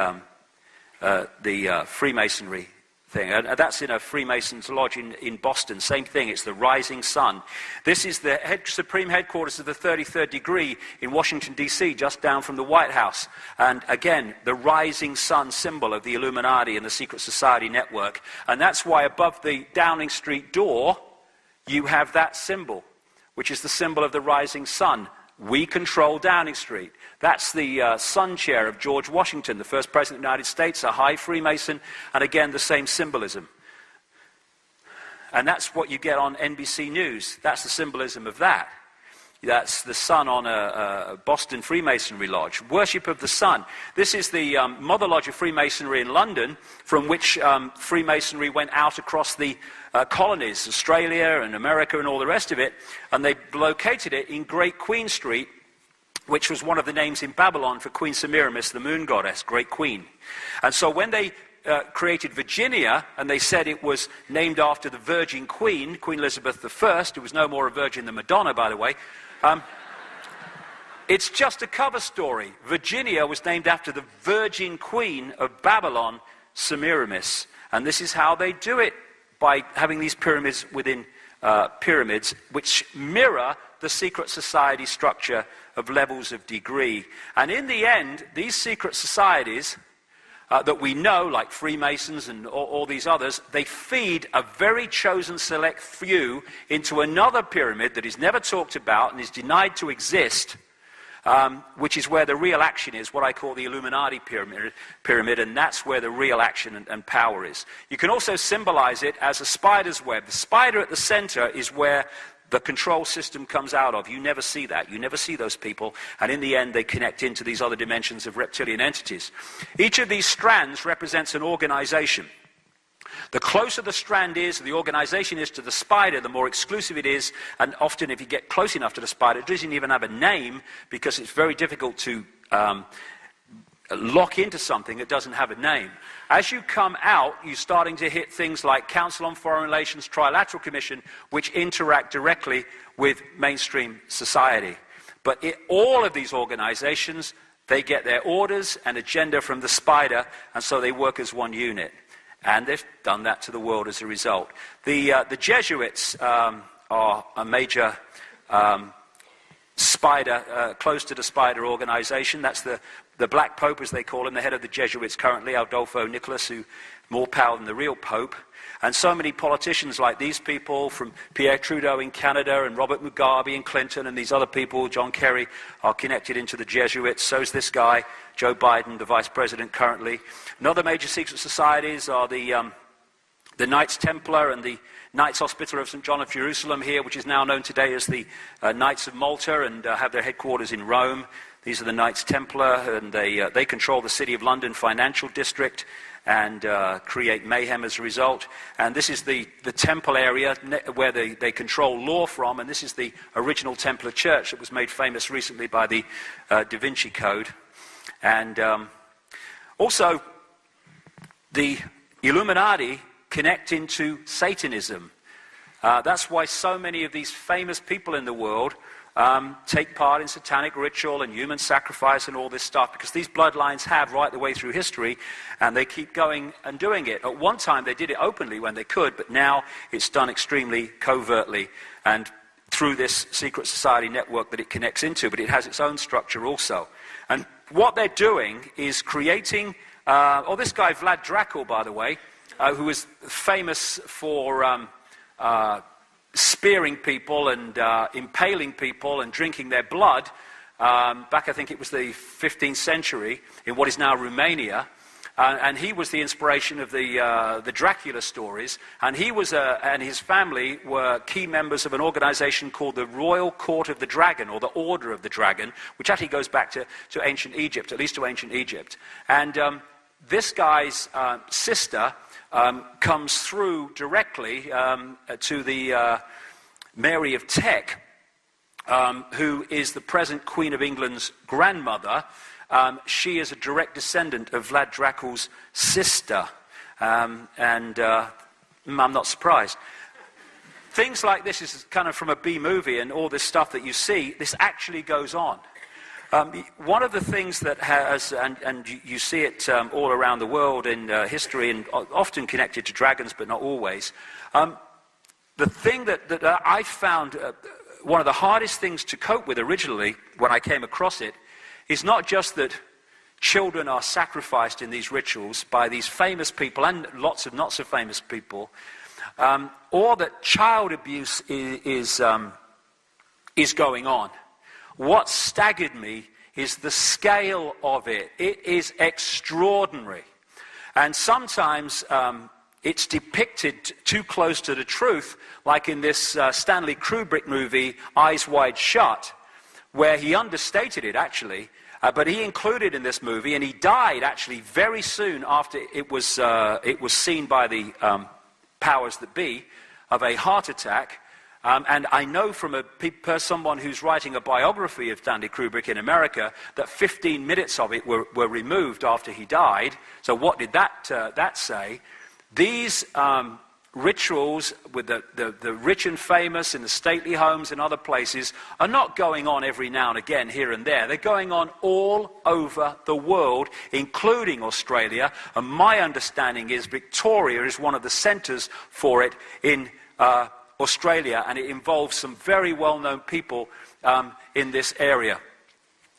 the Freemasonry thing. And that's in a Freemasons lodge in Boston. Same thing, it's the rising sun. This is the supreme headquarters of the 33rd degree in Washington, D.C., just down from the White House. And again, the rising sun symbol of the Illuminati and the secret society network. And that's why above the Downing Street door, you have that symbol, which is the symbol of the rising sun. We control Downing Street. That's the sun chair of George Washington, the first president of the United States, a high Freemason, and again, the same symbolism. And that's what you get on NBC News. That's the symbolism of that. That's the sun on a Boston Freemasonry lodge. Worship of the sun. This is the Mother Lodge of Freemasonry in London, from which Freemasonry went out across the colonies, Australia and America and all the rest of it, and they located it in Great Queen Street, which was one of the names in Babylon for Queen Semiramis, the moon goddess, Great Queen. And so when they created Virginia, and they said it was named after the Virgin Queen, Queen Elizabeth I, who was no more a virgin than Madonna, by the way, it's just a cover story. Virginia was named after the Virgin Queen of Babylon, Semiramis. And this is how they do it, by having these pyramids within pyramids, which mirror the secret society structure of levels of degree. And in the end, these secret societies that we know, like Freemasons and all these others, they feed a very chosen select few into another pyramid that is never talked about and is denied to exist, which is where the real action is, what I call the Illuminati pyramid, and that's where the real action and power is. You can also symbolize it as a spider's web. The spider at the center is where the control system comes out of. You never see that. You never see those people. And in the end, they connect into these other dimensions of reptilian entities. Each of these strands represents an organization. The closer the strand is, the organization is to the spider, the more exclusive it is. And often if you get close enough to the spider, it doesn't even have a name, because it's very difficult to lock into something that doesn't have a name. As you come out, you're starting to hit things like Council on Foreign Relations, Trilateral Commission, which interact directly with mainstream society. But all of these organizations, they get their orders and agenda from the spider, and so they work as one unit. And they've done that to the world as a result. The Jesuits are a major spider, close to the spider organization. That's the Black Pope, as they call him, the head of the Jesuits currently, Adolfo Nicolas, who more power than the real Pope. And so many politicians like these people, from Pierre Trudeau in Canada and Robert Mugabe and Clinton and these other people, John Kerry, are connected into the Jesuits. So's this guy, Joe Biden, the vice president currently. Another major secret societies are the Knights Templar and the Knights Hospitaller of St. John of Jerusalem here, which is now known today as the Knights of Malta, and have their headquarters in Rome. These are the Knights Templar, and they control the City of London financial district and create mayhem as a result. And this is the temple area where they control law from, and this is the original Templar church that was made famous recently by the Da Vinci Code. And also, the Illuminati connect into Satanism. That's why so many of these famous people in the world take part in satanic ritual and human sacrifice and all this stuff, because these bloodlines have right the way through history, and they keep going and doing it. At one time they did it openly when they could, but now it's done extremely covertly and through this secret society network that it connects into, but it has its own structure also. And what they're doing is creating, this guy Vlad Dracul, by the way, who was famous for spearing people and impaling people and drinking their blood, back I think it was the 15th century in what is now Romania, and he was the inspiration of the Dracula stories, and he was and his family were key members of an organization called the Royal Court of the Dragon, or the Order of the Dragon, which actually goes back to ancient Egypt, at least to ancient Egypt. And this guy's sister comes through directly to the Mary of Teck, who is the present Queen of England's grandmother. She is a direct descendant of Vlad Dracul's sister, and I'm not surprised. things like this is kind of from a B movie, and all this stuff that you see, this actually goes on. One of the things that has, and you see it all around the world in history, and often connected to dragons, but not always, the thing that I found one of the hardest things to cope with originally when I came across it is not just that children are sacrificed in these rituals by these famous people and lots of not so famous people, or that child abuse is going on. What staggered me is the scale of it. It is extraordinary. And sometimes it's depicted too close to the truth, like in this Stanley Kubrick movie, Eyes Wide Shut, where he understated it, actually. But he included in this movie, and he died, actually, very soon after it was seen by the powers that be, of a heart attack. And I know from someone who's writing a biography of Stanley Kubrick in America that 15 minutes of it were removed after he died. So what did that say? These rituals with the rich and famous in the stately homes and other places are not going on every now and again here and there. They're going on all over the world, including Australia. And my understanding is Victoria is one of the centres for it in Australia, and it involves some very well-known people in this area,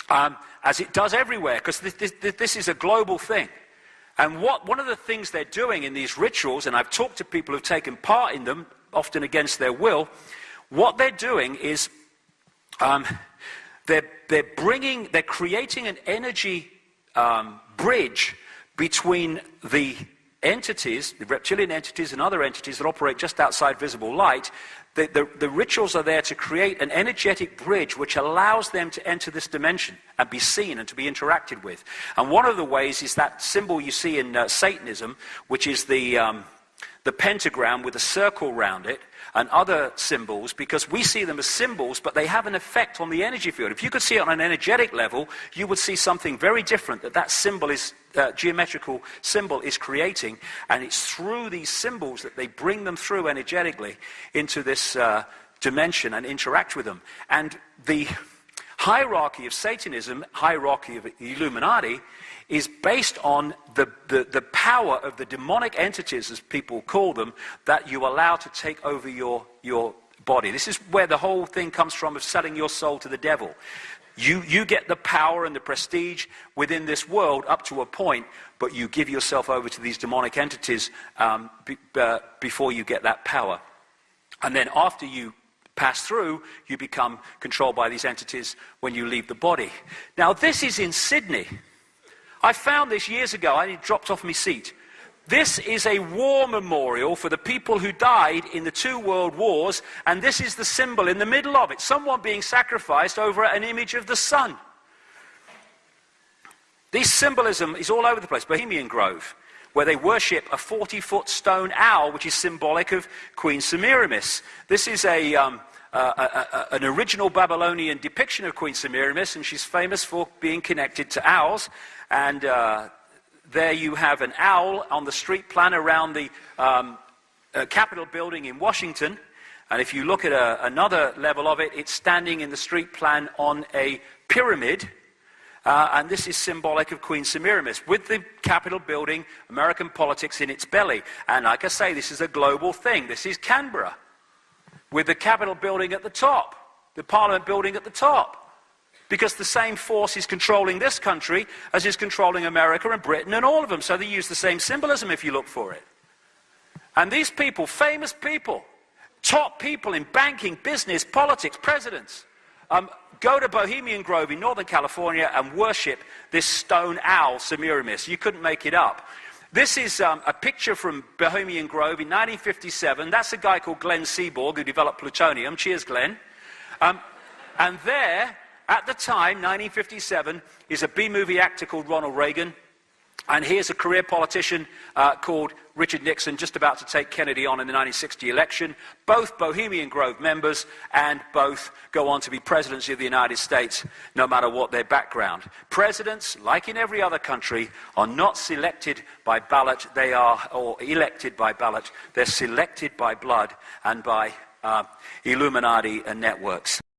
as it does everywhere, because this is a global thing. And one of the things they're doing in these rituals, and I've talked to people who've taken part in them, often against their will, what they're doing is they're creating an energy bridge between the entities, the reptilian entities and other entities that operate just outside visible light. The rituals are there to create an energetic bridge which allows them to enter this dimension and be seen and to be interacted with. And one of the ways is that symbol you see in Satanism, which is the pentagram with a circle round it, and other symbols, because we see them as symbols, but they have an effect on the energy field. If you could see it on an energetic level, you would see something very different that symbol is, geometrical symbol is creating, and it's through these symbols that they bring them through energetically into this dimension and interact with them. And the hierarchy of Satanism, hierarchy of Illuminati, is based on the power of the demonic entities, as people call them, that you allow to take over your body. This is where the whole thing comes from, of selling your soul to the devil. You get the power and the prestige within this world up to a point, but you give yourself over to these demonic entities before you get that power. And then after you pass through, you become controlled by these entities when you leave the body. Now, this is in Sydney. I found this years ago. It dropped off my seat. This is a war memorial for the people who died in the 2 world wars, and this is the symbol in the middle of it. Someone being sacrificed over an image of the sun. This symbolism is all over the place. Bohemian Grove, where they worship a 40-foot stone owl, which is symbolic of Queen Semiramis. This is an original Babylonian depiction of Queen Semiramis, and she's famous for being connected to owls. And there you have an owl on the street plan around the Capitol building in Washington. And if you look at another level of it, it's standing in the street plan on a pyramid. And this is symbolic of Queen Semiramis, with the Capitol building, American politics in its belly. And like I say, this is a global thing. This is Canberra, with the Capitol building at the top, the Parliament building at the top. Because the same force is controlling this country as is controlling America and Britain and all of them. So they use the same symbolism if you look for it. And these people, famous people, top people in banking, business, politics, presidents, go to Bohemian Grove in Northern California and worship this stone owl, Semiramis. You couldn't make it up. This is a picture from Bohemian Grove in 1957. That's a guy called Glenn Seaborg who developed plutonium. Cheers, Glenn. And there, at the time, 1957, is a B-movie actor called Ronald Reagan. And here's a career politician called Richard Nixon, just about to take Kennedy on in the 1960 election. Both Bohemian Grove members, and both go on to be presidents of the United States, no matter what their background. Presidents, like in every other country, are not selected by ballot. Or elected by ballot. They're selected by blood and by Illuminati networks.